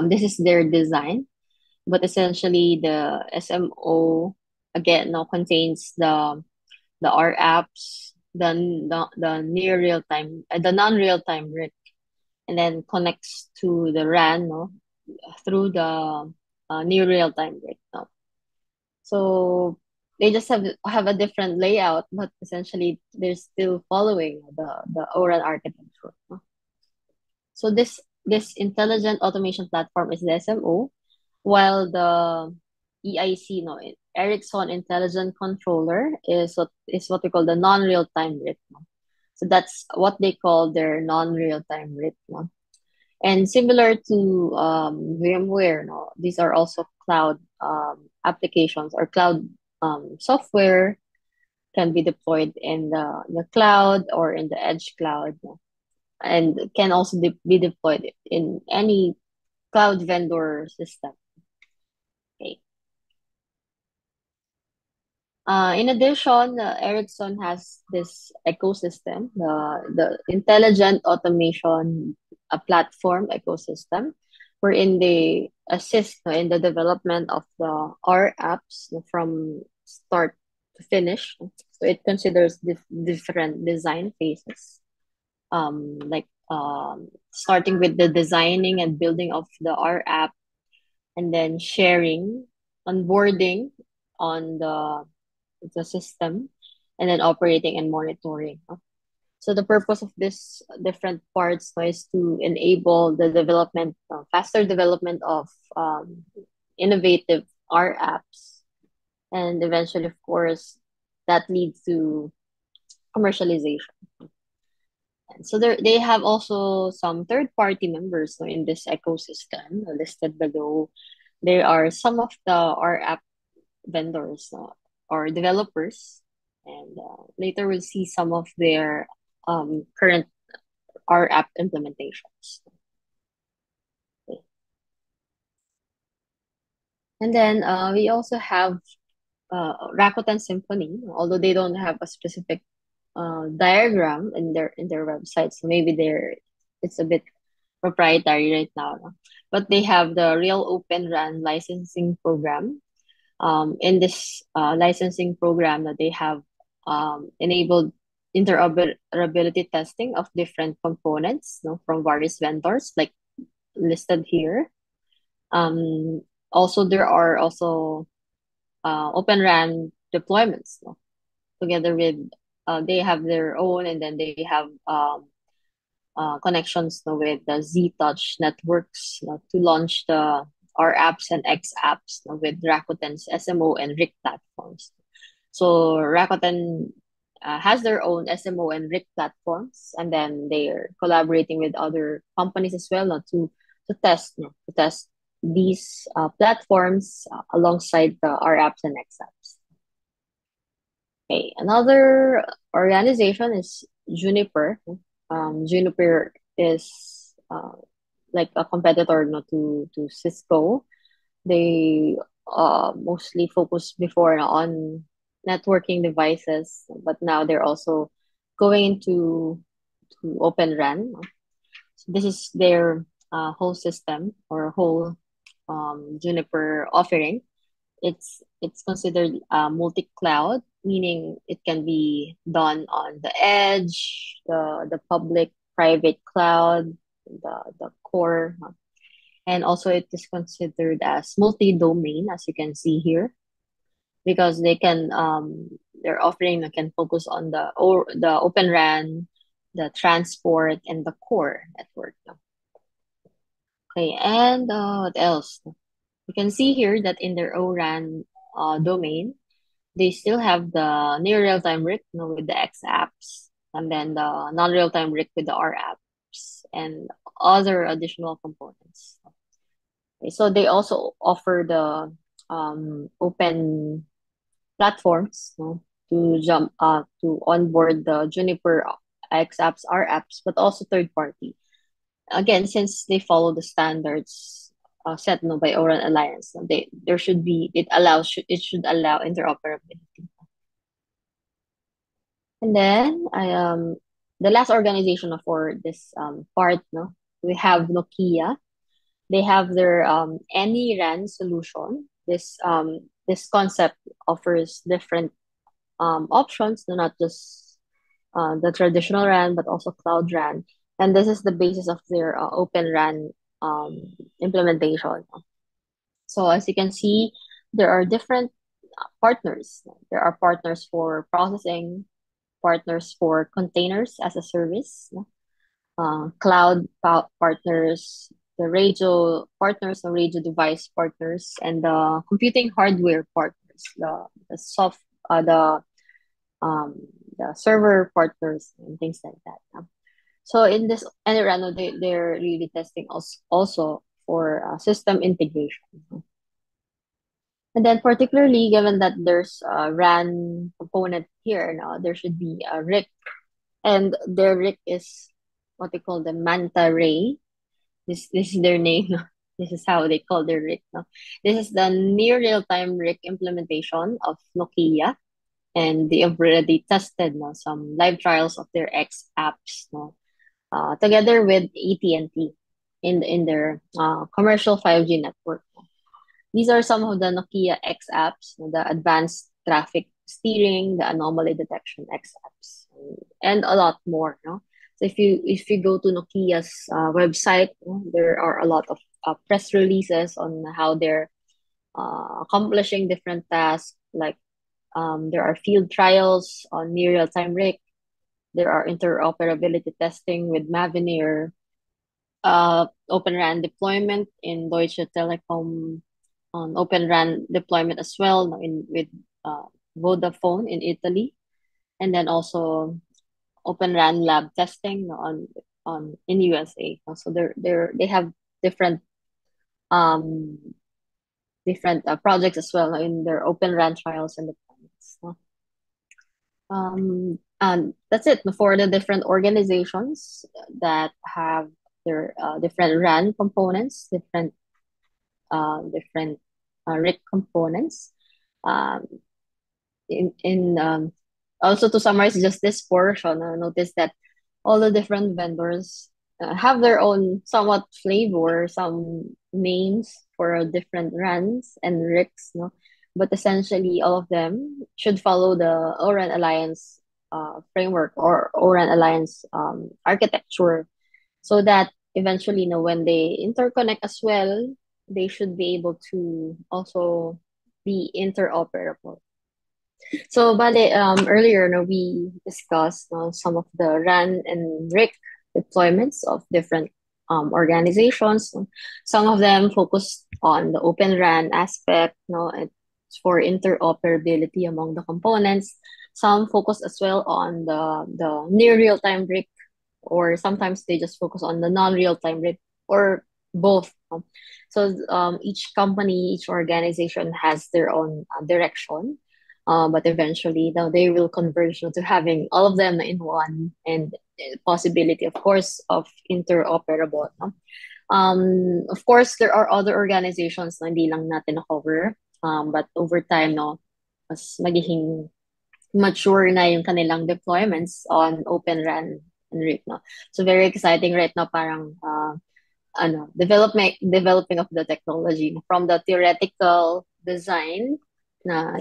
This is their design, but essentially the SMO again now contains the R apps, the near real time, the non real time RIC, and then connects to the RAN, no, through the near real time RIC. No? So they just have a different layout, but essentially they're still following the ORAN architecture. No? So this intelligent automation platform is the SMO, while the EIC, no, Ericsson Intelligent Controller is what we call the non-real-time RIT. No? So that's what they call their non-real-time RIT. No? And similar to VMware, no, these are also cloud applications or cloud software can be deployed in the cloud or in the edge cloud, no? And can also be deployed in any cloud vendor system. Okay. In addition, Ericsson has this ecosystem, the intelligent automation platform ecosystem, wherein they assist in the development of the R apps from start to finish. So it considers different design phases, starting with the designing and building of the R app, and then sharing, onboarding on the system, and then operating and monitoring. No? So the purpose of this different parts, no, is to enable the development, faster development of innovative R apps, and eventually, of course, that leads to commercialization. And so they have also some third party members, no, in this ecosystem listed below. There are some of the R app vendors or developers, and later we'll see some of their current R app implementations. Okay. And then we also have Rakuten Symphony, although they don't have a specific diagram in their website, so maybe it's a bit proprietary right now. No? But they have the Real Open RAN licensing program. In this licensing program, that they have enabled interoperability testing of different components, no, from various vendors, like listed here. Um, Also, there are also Open RAN deployments, no, together with they have their own, and then they have connections, no, with the Z-Touch networks, no, to launch the R apps and X apps, no, with Rakuten's SMO and RIC platforms. So Rakuten has their own SMO and RIC platforms, and then they're collaborating with other companies as well, no, to test these platforms alongside the R apps and X apps. Okay, another organization is Juniper. Juniper is like a competitor, no, to Cisco. They mostly focused before on networking devices, but now they're also going to Open RAN. So this is their whole system or whole Juniper offering. It's considered multi-cloud, meaning it can be done on the edge, the public private cloud, the core, and also it is considered as multi-domain, as you can see here, because their offering can focus on the Open RAN, the transport, and the core network. Okay, and what else? You can see here that in their ORAN domain, they still have the near real-time RIC, with the X apps, and then the non-real-time RIC with the R apps, and other additional components. Okay, so they also offer the open platforms, to onboard the Juniper X apps, R apps, but also third party. Again, since they follow the standards set, no, by Oran Alliance, no, it should allow interoperability. And then the last organization for this part, no, we have Nokia. They have their AnyRAN solution. This concept offers different options, no, not just the traditional RAN, but also Cloud RAN. And this is the basis of their Open RAN implementation. So as you can see, there are different partners. There are partners for processing, partners for containers as a service, partners, the radio partners, the radio device partners, and the computing hardware partners. towards the soft the um the server partners and things like that. So in this Enerano, they're really testing also for system integration. And then particularly given that there's a RAN component here now, there should be a RIC. And their RIC is what they call the Manta Ray. This is their name. No? This is how they call their RIC. No? This is the near real-time RIC implementation of Nokia. And they have already tested no, some live trials of their X apps no, together with AT&T in their commercial 5G network. These are some of the Nokia X apps, the advanced traffic steering, the anomaly detection X apps, and a lot more. No? So if you go to Nokia's website, there are a lot of press releases on how they're accomplishing different tasks. Like there are field trials on near real-time RIC. There are interoperability testing with Mavenir, Open RAN deployment in Deutsche Telekom, on Open RAN deployment as well no, in with uh, Vodafone in Italy, and then also Open RAN lab testing no, on in USA. So they have different um different projects as well no, in their Open RAN trials and deployments. No? And that's it for the different organizations that have their different RAN components, different RIC components. Um, in Also to summarize just this portion, I noticed that all the different vendors have their own somewhat flavor, some names for different RANs and RICs, no? But essentially all of them should follow the ORAN Alliance framework or ORAN Alliance architecture so that eventually, when they interconnect as well, they should be able to also be interoperable. So, bale, earlier, no, we discussed some of the RAN and RIC deployments of different organizations. Some of them focused on the Open RAN aspect, no, it's for interoperability among the components. Some focus as well on the near real-time RIC, or sometimes they just focus on the non-real-time RIC, or both. So each company, each organization has their own direction. But eventually, now they will converge to having all of them in one, and possibility, of course, of interoperable. No? Of course, there are other organizations na hindi lang natin na-cover. But over time, no, mas magiging mature na yung kanilang deployments on Open RAN and RIC. No? So very exciting right now, parang developing of the technology from the theoretical design na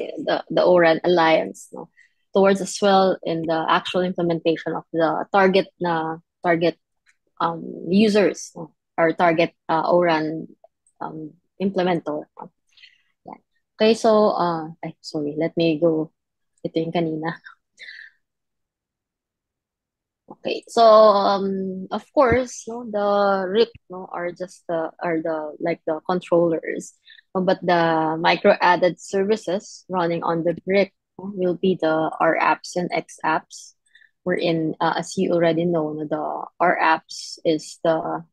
the ORAN Alliance no towards as well in the actual implementation of the target users no, or target ORAN implementer. Yan. Okay, so sorry, let me go. Ito yung kanina. Okay, so of course, no, the RIC no are the like the controllers, but the micro added services running on the RIC no, will be the R apps and X apps. Wherein, as you already know, no, the R apps is the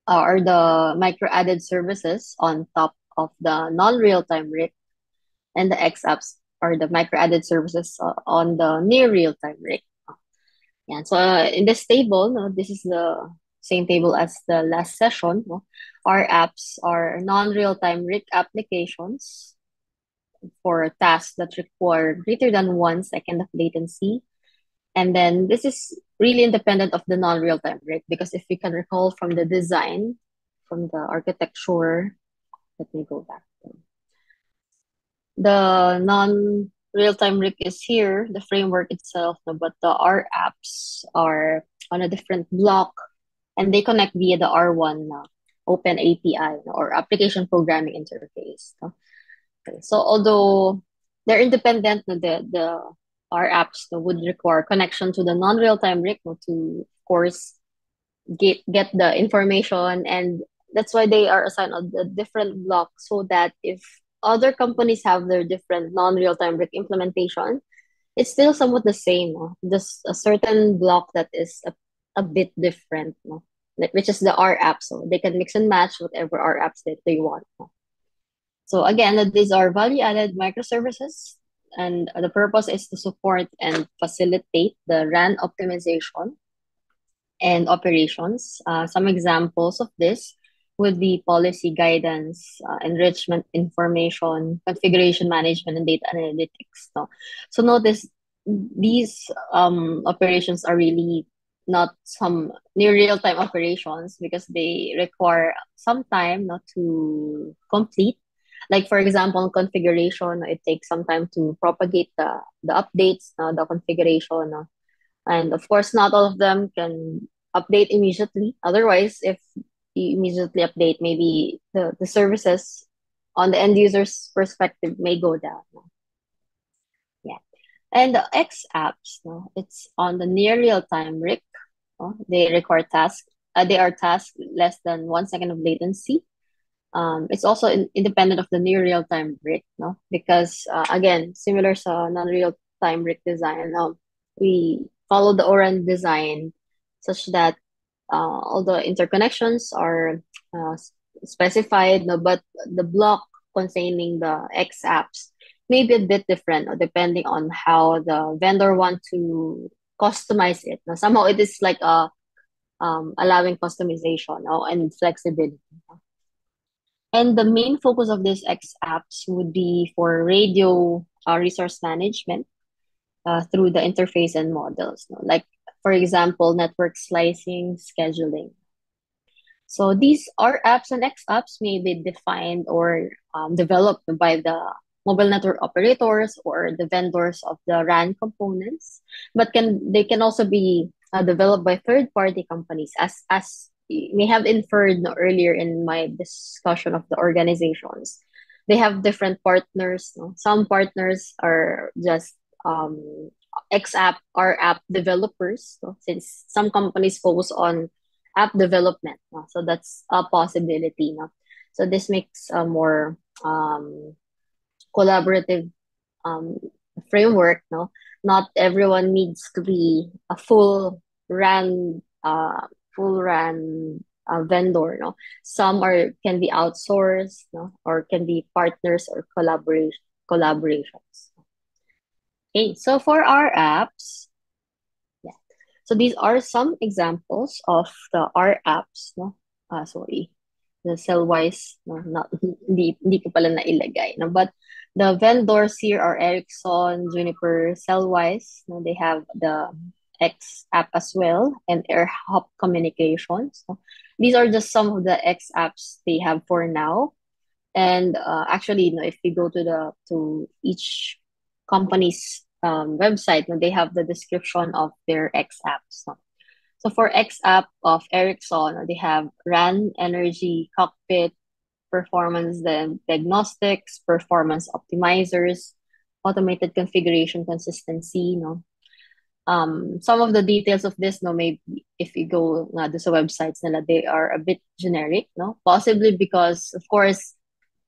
are the micro added services on top of the non real time RIC, and the X apps are the micro added services on the near real time RIC. Yeah, so in this table, no, this is the same table as the last session. No? Our apps are non-real-time RIC applications for tasks that require greater than 1 second of latency. And then this is really independent of the non-real-time RIC, because if you can recall from the design, from the architecture, let me go back. The non-real-time RIC is here, the framework itself, no, but the R apps are on a different block, and they connect via the R1 Open API no, or Application Programming Interface. No? Okay, so although they're independent, no, the R apps no, would require connection to the non-real-time RIC no, to, of course, get the information, and that's why they are assigned on the different blocks, so that if other companies have their different non-real-time brick implementation, it's still somewhat the same. No? Just a certain block that is a bit different, no? Which is the R app. So they can mix and match whatever R apps that they want. No? So again, these are value-added microservices, and the purpose is to support and facilitate the RAN optimization and operations. Some examples of this would be policy guidance, enrichment information, configuration management, and data analytics. No? So notice these operations are really not some near real-time operations because they require some time not to complete. Like for example, configuration, it takes some time to propagate the updates, the configuration, and of course, not all of them can update immediately. Otherwise, if you immediately update, maybe the services on the end user's perspective may go down. Yeah. And the X apps, no, it's on the near real time RIC. No? They require they are tasked less than 1 second of latency. It's also independent of the near real time RIC, no? Because again, similar sa non real time RIC design, we follow the ORAN design such that all the interconnections are specified, no, but the block containing the X apps may be a bit different depending on how the vendor want to customize it. Now, somehow it is like allowing customization, and flexibility. And the main focus of these X apps would be for radio resource management through the interface and models. No? Like, for example, network slicing, scheduling. So these R apps and X apps may be defined or developed by the mobile network operators or the vendors of the RAN components, but they can also be developed by third-party companies, as you may have inferred earlier in my discussion of the organizations. They have different partners. No? Some partners are just X app or app developers. No? Since some companies focus on app development. No? So that's a possibility. No? So this makes a more collaborative um, framework. No, not everyone needs to be a full RAN vendor. No, some are can be outsourced. No, or can be partners or collaborations. Okay, so for our apps, yeah. So these are some examples of the R apps. No, sorry. The cell-wise, no, not, hindi ko pala nailagay. No? But the vendors here are Ericsson, Juniper, Cellwise. No? They have the X app as well, and AirHop Communications. No? These are just some of the X apps they have for now. And actually, no, if we go to each company's website, no, they have the description of their X apps. No? So for X app of Ericsson, they have RAN, energy, cockpit, performance diagnostics, performance optimizers, automated configuration consistency. No, some of the details of this, no, maybe if you go sa websites nila, they are a bit generic. No, possibly because of course,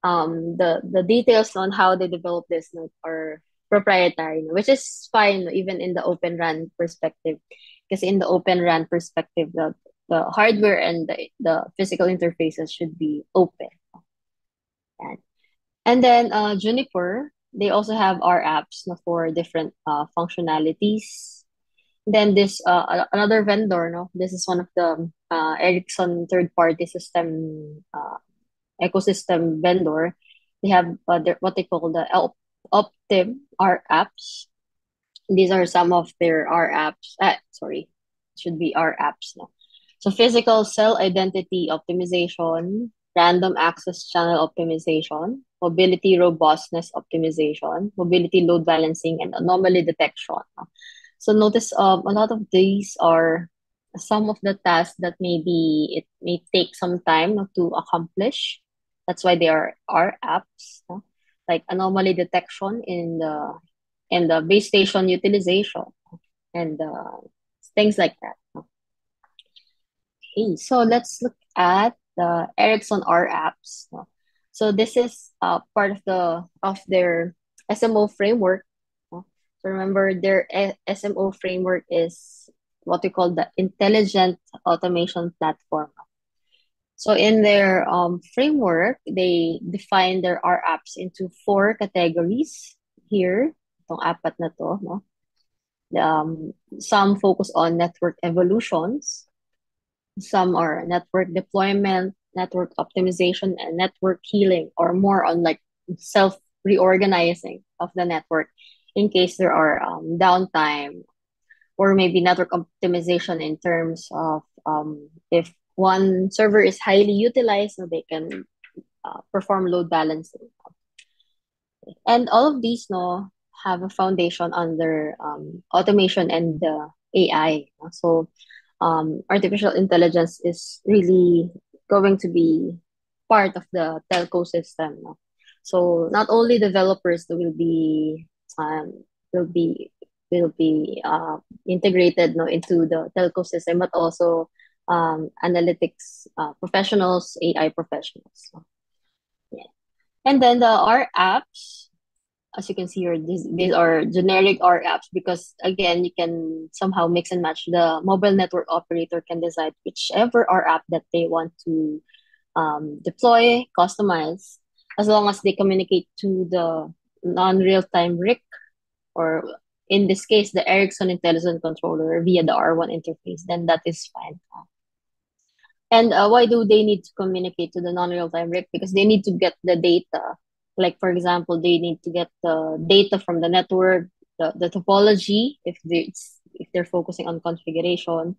the details on how they develop this, no, are proprietary, no, which is fine, no, even in the Open RAN perspective. Because in the Open RAN perspective, the hardware and the physical interfaces should be open. And, and then Juniper, they also have our apps, no, for different functionalities. Then this another vendor, no, this is one of the Ericsson third-party system ecosystem vendor. They have what they call the Optim R apps. These are some of their R apps. Sorry, should be R apps. No? So physical cell identity optimization, random access channel optimization, mobility robustness optimization, mobility load balancing, and anomaly detection. No? So notice a lot of these are some of the tasks that maybe it may take some time, no, to accomplish. That's why they are R apps. No? Like anomaly detection in the base station utilization and things like that. Okay, so let's look at the Ericsson R apps. So this is part of their SMO framework. So remember, their SMO framework is what we call the Intelligent Automation Platform. So in their framework, they define their R apps into four categories here. Itong apat na to, no? Some focus on network evolutions, some are network deployment, network optimization, and network healing, or more on like self reorganizing of the network in case there are downtime, or maybe network optimization in terms of if one server is highly utilized, so they can perform load balancing. And all of these no have a foundation under automation and AI. So artificial intelligence is really going to be part of the telco system. No? So not only developers um, will be will be integrated no, into the telco system, but also analytics professionals, AI professionals. So, yeah. And then the R apps, as you can see here, these are generic R apps because again, you can somehow mix and match. The mobile network operator can decide whichever R app that they want to deploy, customize, as long as they communicate to the non-real-time RIC, or in this case, the Ericsson Intelligent Controller via the R1 interface, then that is fine. And why do they need to communicate to the non-real-time RIC? Because they need to get the data. Like, for example, they need to get the data from the network, the topology, if they're focusing on configuration,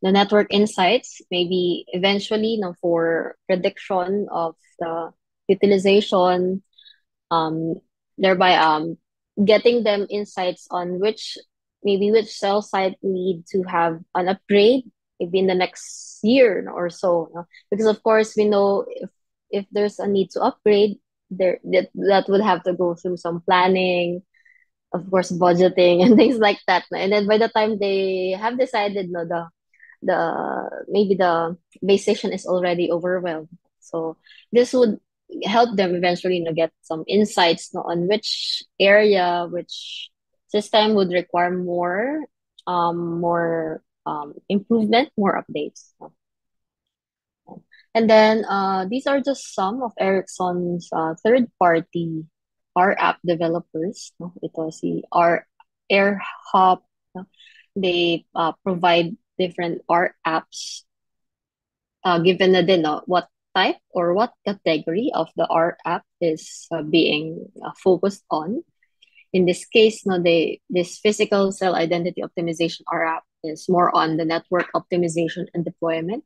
the network insights, maybe eventually no, for prediction of the utilization, um, thereby getting them insights on which cell site need to have an upgrade maybe in the next year or so. No? Because of course we know if there's a need to upgrade, that would have to go through some planning, of course budgeting and things like that. No? And then by the time they have decided, no, the maybe the base station is already overwhelmed. So this would help them eventually get some insights on which area, which system would require more improvement, more updates. And then these are just some of Ericsson's third-party R app developers. No? Ito si AirHop. No? They provide different R apps given na din what type or what category of the R app is being focused on. In this case, no, this physical cell identity optimization R app is more on the network optimization and deployment.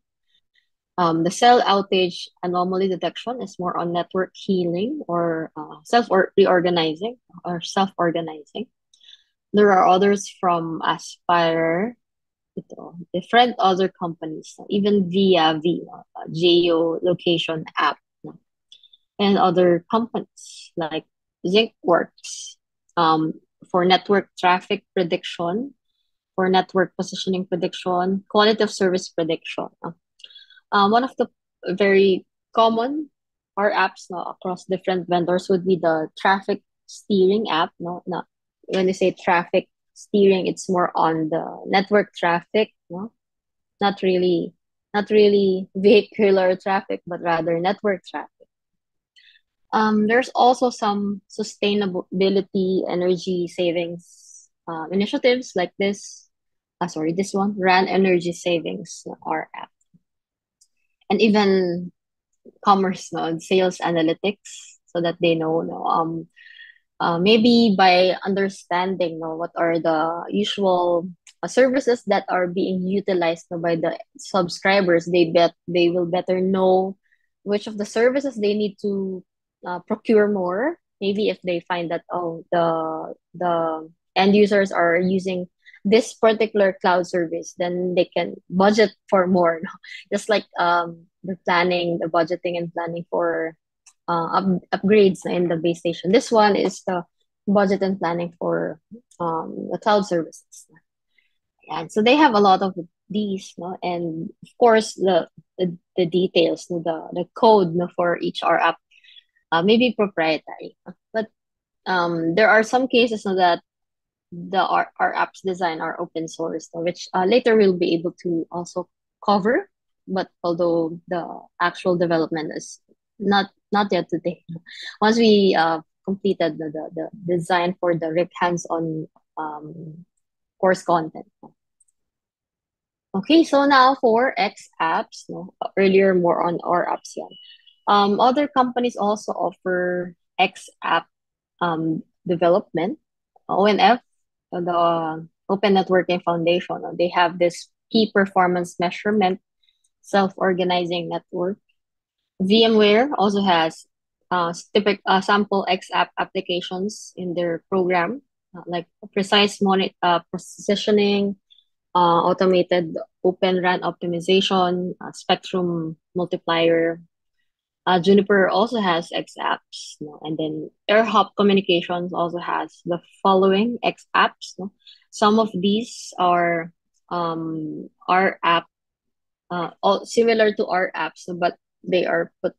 The cell outage anomaly detection is more on network healing or self or reorganizing or self-organizing. There are others from Aspire, different other companies, even via geolocation app, no? And other companies like ZyncWorks for network traffic prediction, for network positioning prediction, quality of service prediction. No? One of the very common R apps no, across different vendors would be the traffic steering app. No, no. When you say traffic steering, it's more on the network traffic, no? Not really, not really vehicular traffic, but rather network traffic. There's also some sustainability energy savings initiatives like this. This one, RAN energy savings R app, and even commerce, no, sales analytics, so that they know, no, maybe by understanding no, what are the usual services that are being utilized no, by the subscribers, they will better know which of the services they need to procure more. Maybe if they find that the end users are using this particular cloud service, then they can budget for more. No? Just like the budgeting and planning for upgrades in the base station. This one is the budget and planning for the cloud services. And so they have a lot of these, no? And of course the details, no? The code no, for each R app maybe proprietary. But there are some cases na that our apps design are open source, no, which later we'll be able to also cover. But although the actual development is not yet today. Once we completed the design for the RIP hands-on course content. Okay, so now for X apps, no, earlier more on our apps yan. Other companies also offer X app development. ONF, the Open Networking Foundation, they have this key performance measurement self-organizing network. VMware also has sample X app applications in their program, like precise positioning, automated Open RAN optimization, spectrum multiplier. Juniper also has X apps, no? And then AirHop Communications also has the following X apps. No? Some of these are our app, all similar to our apps, but they are put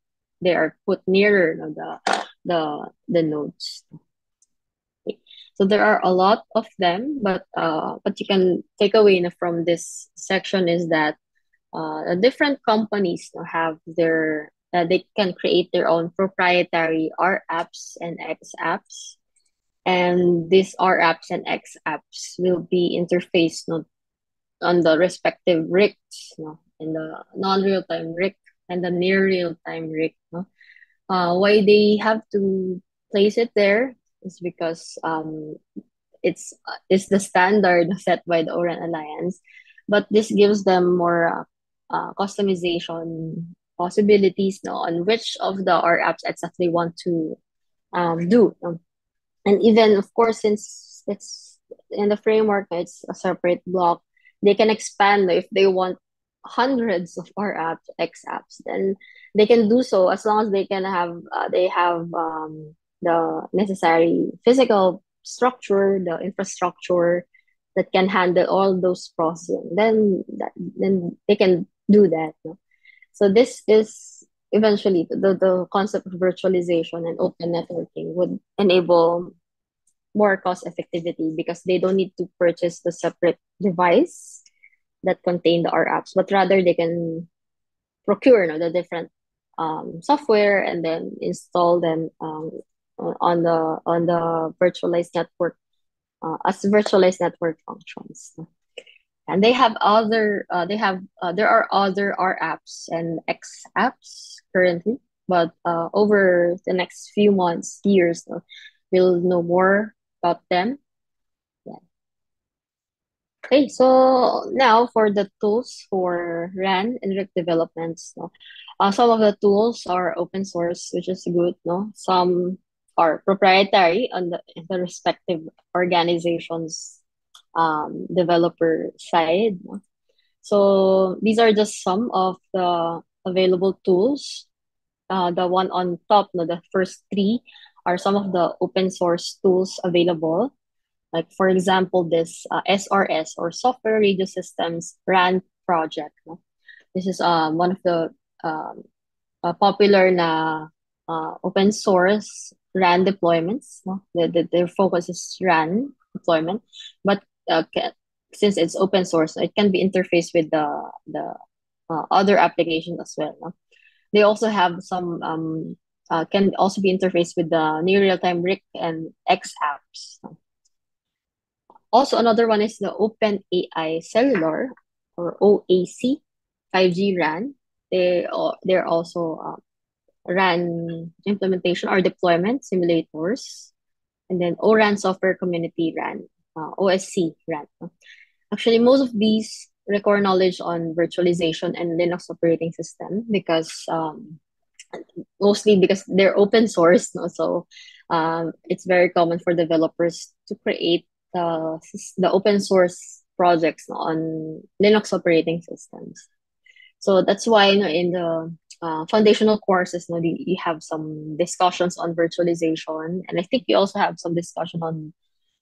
nearer, no, the nodes. Okay. So there are a lot of them, but what you can take away from this section is that different companies have their they can create their own proprietary R apps and X apps, and these R apps and X apps will be interfaced, no, on the respective RICs, no, in the non-real-time RIC and the near real-time RIC. No? Why they have to place it there is because it's the standard set by the Oran Alliance, but this gives them more customization possibilities, no, on which of the R apps exactly want to do. And even of course, since it's in the framework, it's a separate block, they can expand if they want hundreds of R apps, X apps, then they can do so as long as they have the necessary physical structure, the infrastructure that can handle all those processing. Then they can do that. No? So this is eventually the concept of virtualization and open networking would enable more cost effectivity because they don't need to purchase the separate device that contain the R apps, but rather they can procure, no, the different software and then install them on the virtualized network as virtualized network functions. And there are other R apps and X apps currently, but over the next few months, years, we'll know more about them. Yeah. Okay, so now for the tools for RAN and RIC developments. No? Some of the tools are open source, which is good. No, some are proprietary on the respective organizations developer side. No? So these are just some of the available tools. The one on top, no, the first three are some of the open source tools available. Like for example, this SRS or Software Radio Systems RAN project. No? This is one of the popular na open source RAN deployments. No? Their focus is RAN deployment, but since it's open source, it can be interfaced with the other applications as well. No? They also have some can also be interfaced with the near real-time RIC and X apps. No? Also, another one is the Open AI Cellular or OAC 5G RAN. They're also RAN implementation or deployment simulators, and then ORAN Software Community RAN, OSC RAN. Actually, most of these require knowledge on virtualization and Linux operating system because mostly because they're open source. No? So it's very common for developers to create the open source projects on Linux operating systems. So that's why, in the foundational courses, you have some discussions on virtualization, and I think you also have some discussion on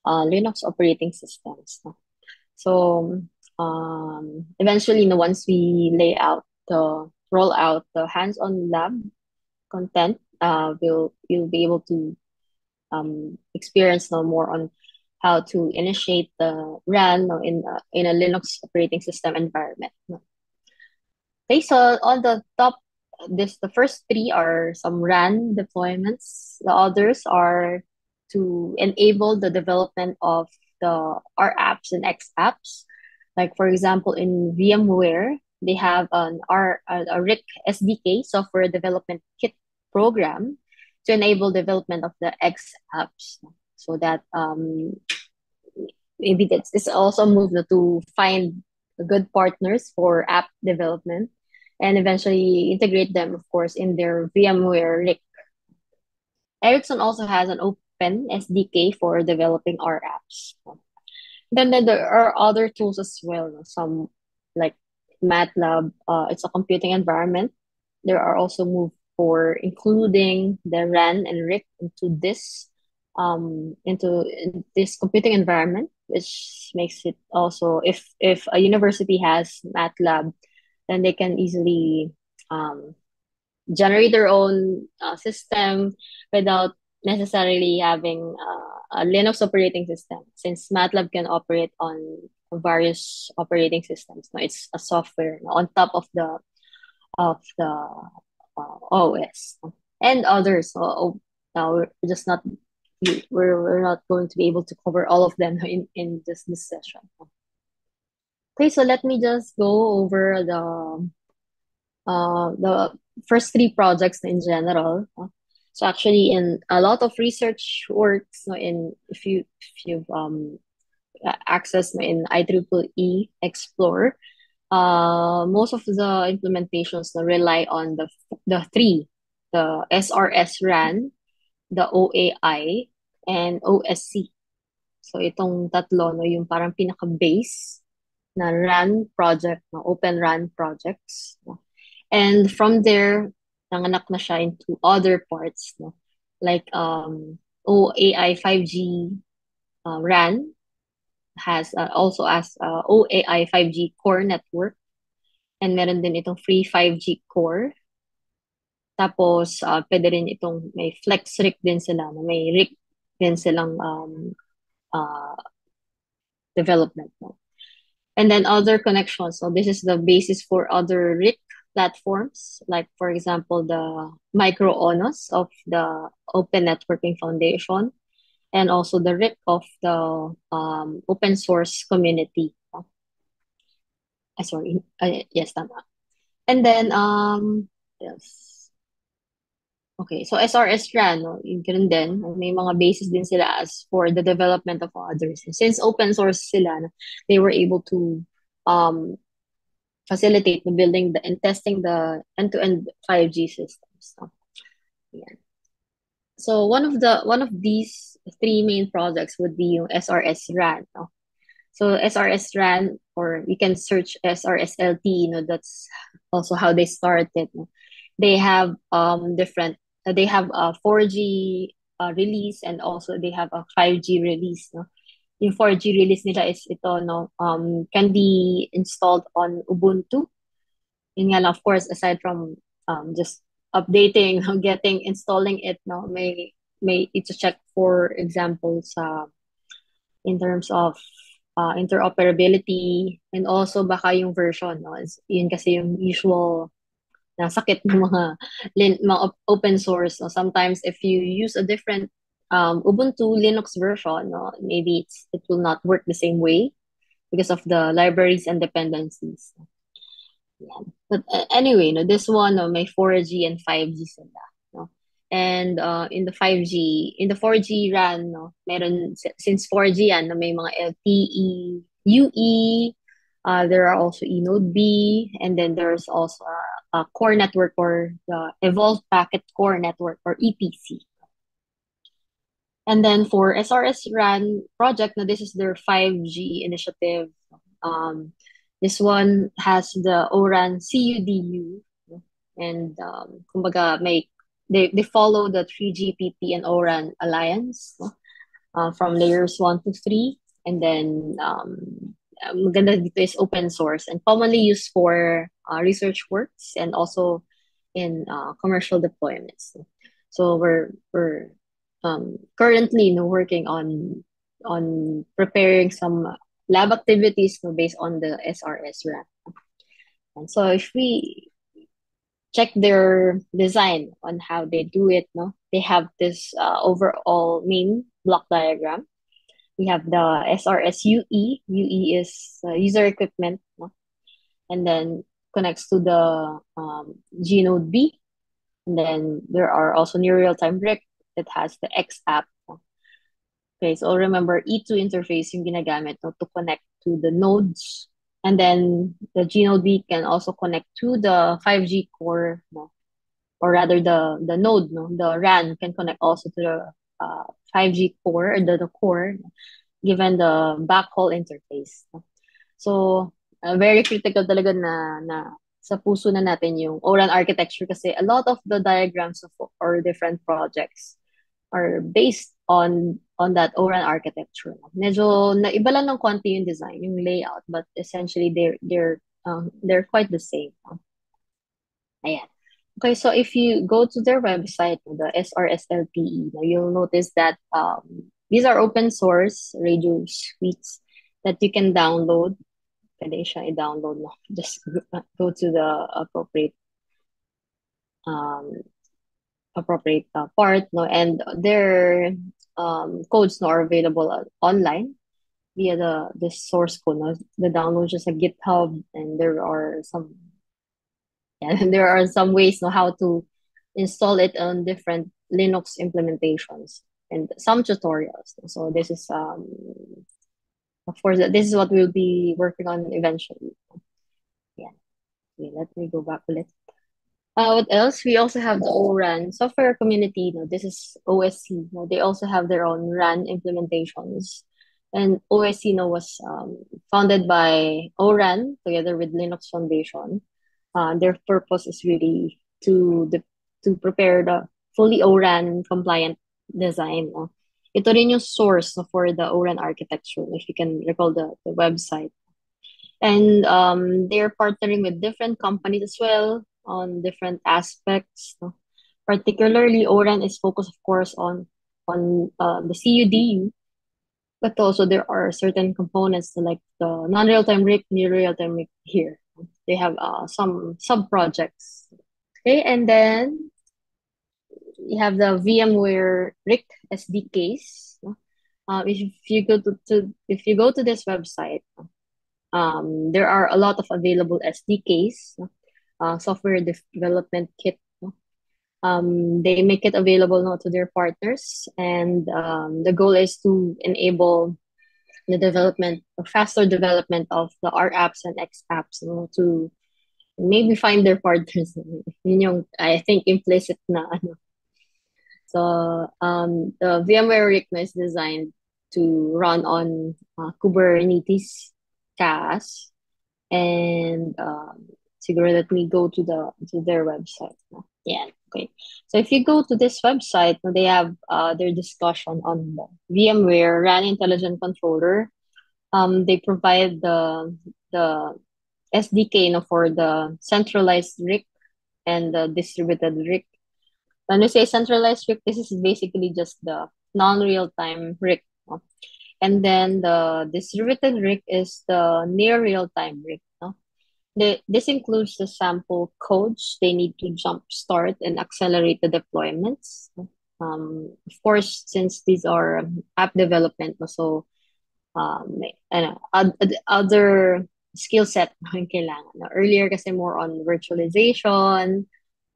Linux operating systems. No? So eventually, once we roll out the hands-on lab content you'll be able to experience no more on how to initiate the RAN no, in a Linux operating system environment. No. Okay, so on the top, the first three are some RAN deployments. The others are to enable the development of the R apps and X apps. Like for example, in VMware, they have a RIC SDK, software development kit program, to enable development of the X apps. So that maybe this also move to find good partners for app development and eventually integrate them, of course, in their VMware RIC. Ericsson also has an open SDK for developing our apps. Then there are other tools as well. No? Some like MATLAB, it's a computing environment. There are also move for including the RAN and RIC into this computing environment, which makes it also if a university has MATLAB, then they can easily um, generate their own system without necessarily having a Linux operating system, since MATLAB can operate on various operating systems. No, it's a software no, on top of the OS and others. So now we're just not we're not going to be able to cover all of them in this session. Okay, so let me just go over the first three projects in general. So actually, in a lot of research works, no, in if you've access no, in IEEE Explorer, most of the implementations no, rely on the three, the SRS RAN, the OAI, and OSC. So itong tatlo no, yung parang pinaka-base na RAN project, no, Open RAN projects. No. And from there, nanganak na siya into other parts, no? Like OAI 5G RAN has also as OAI 5G core network, and meron din itong free 5G core. Tapos pwede rin itong may flex RIC din sila, no? May RIC din silang uh, development, no? And then other connections. So this is the basis for other RIC platforms, like for example, the micro-ONOS of the Open Networking Foundation, and also the RIC of the open source community. Sorry, yes, tama. And then, yes. Okay, so SRS RAN, no, yung ganun din, may mga basis din sila as for the development of others. Since open source sila, no, they were able to um, facilitate the building and testing the end-to-end 5G systems. So, yeah. So one of these three main projects would be yung SRS RAN. No? So SRS RAN, or you can search SRSLT. That's also how they started. No? They have different. They have a 4G release, and also they have a 5G release. No? Yung 4G release nila is ito, no, can be installed on Ubuntu. Yun nga lang, of course, aside from just updating, installing it, no, may ito-check, for example, in terms of interoperability, and also baka yung version, no, yun kasi yung usual na sakit ng mga open source. No? Sometimes if you use a different Ubuntu Linux version, no, maybe it will not work the same way because of the libraries and dependencies. Yeah. But anyway, no, this one, no, may 4G and 5G sila. No? And in the 4G RAN, no, meron, since 4G yan, no, may mga LTE, UE, there are also eNode B, and then there's also a core network, or the Evolved Packet Core Network, or EPC. And then for SRS RAN project, now this is their 5G initiative. This one has the ORAN CUDU, and kumbaga they follow the 3GPP and ORAN alliance, from layers 1 to 3, and then maganda dito is open source and commonly used for research works, and also in commercial deployments. So we're currently, working on preparing some lab activities, based on the SRS RAM. And so if we check their design on how they do it, no, they have this overall main block diagram. We have the SRS UE. UE is user equipment, no? And then connects to the G-Node B. And then there are also near real-time RIC that has the X app. No? Okay, so remember E2 interface yung ginagamit, no, to connect to the nodes. And then the G-Node B can also connect to the 5G core, no? Or rather the node, no, the RAN can connect also to the 5G core, or the core, given the backhaul interface. No? So, very critical talaga na sa puso na natin yung ORAN architecture, kasi a lot of the diagrams of our different projects are based on that ORAN architecture. Medyo naiba lang ng konti yung design, yung layout, but essentially they're quite the same. Ayan. Okay, so if you go to their website, the SRSLPE, you'll notice that these are open source radio suites that you can download. Pwede siya i-download, no? Just go to the um, appropriate part, no? And their codes, no, are available online via the source code, no? The download just a GitHub, and there are some, yeah, there are some ways, no, how to install it on different Linux implementations and some tutorials. So this is of course this is what we'll be working on eventually. Yeah. Okay, let me go back a little. What else? We also have the ORAN software community. This is OSC. They also have their own RAN implementations. And OSC, was founded by ORAN together with Linux Foundation. Their purpose is really to prepare the fully ORAN compliant design. Ito rin yung source, for the ORAN architecture, if you can recall the website. And they're partnering with different companies as well on different aspects. No? Particularly, ORAN is focused, of course, on the CUDU, but also there are certain components like the non-real-time RIC, near real-time RIC here. They have some sub-projects. Okay, and then you have the VMware RIC SDKs. No? If you go if you go to this website, there are a lot of available SDKs, software development kit. They make it available now to their partners, and the goal is to enable the development or faster development of the R apps and X apps, to maybe find their partners. Yun yung, I think, implicit na ano. So the VMware RIC is designed to run on Kubernetes CAS, and siguro let me go to their website. No? Yeah, okay. So if you go to this website, they have their discussion on the VMware RAN Intelligent Controller. They provide the SDK, for the centralized RIC and the distributed RIC. When we say centralized RIC, this is basically just the non-real-time RIC. No? And then the distributed RIC is the near real-time RIC. No? This includes the sample codes they need to jumpstart and accelerate the deployments. Of course, since these are app development, so other skill set ang kailangan. Earlier kasi more on virtualization,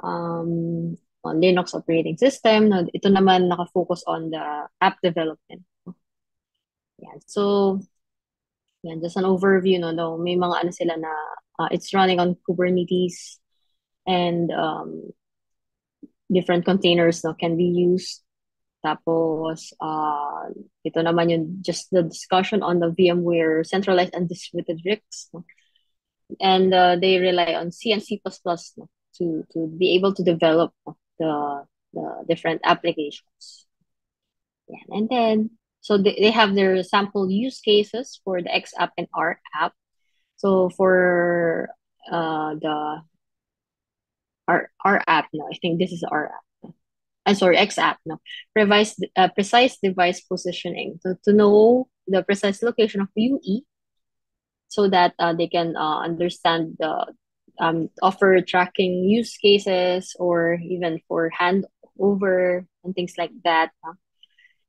on Linux operating system. Ito naman nakafocus on the app development. Yan. So, yan, just an overview, no, may mga ano sila na it's running on Kubernetes, and different containers, no, can be used. Tapos, ito naman yung just the discussion on the VMware centralized and distributed RICs. No? And they rely on C and C++, no, to be able to develop the different applications. Yeah. And then, so they have their sample use cases for the X app and R app. So for the our app, no, I think this is our app. I'm sorry, XApp, no, precise device positioning to know the precise location of UE so that they can understand the offer tracking use cases or even for handover and things like that.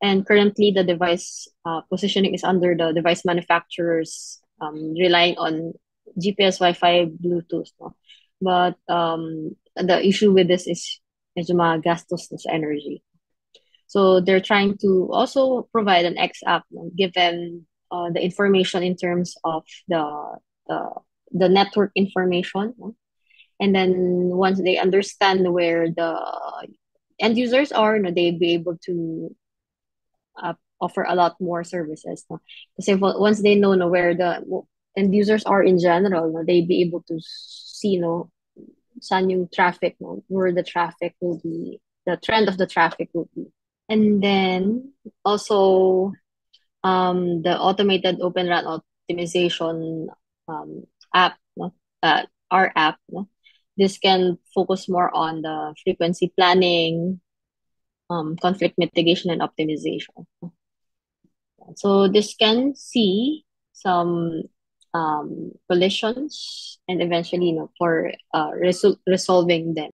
And currently, the device positioning is under the device manufacturers, relying on GPS, Wi-Fi, Bluetooth. No? But the issue with this is medyo magastos na sa energy. So they're trying to also provide an X app, no, given the information in terms of the, the network information. No? And then once they understand where the end users are, no, they'll be able to offer a lot more services. No? Kasi once they know, no, where the end users are in general, no, they'll be able to see, no, saan yung traffic, no, where the traffic will be, the trend of the traffic will be. And then also the automated Open RAN optimization app, no? Our app, no? This can focus more on the frequency planning, conflict mitigation, and optimization. So this can see some collisions and eventually, you know, for resolving them.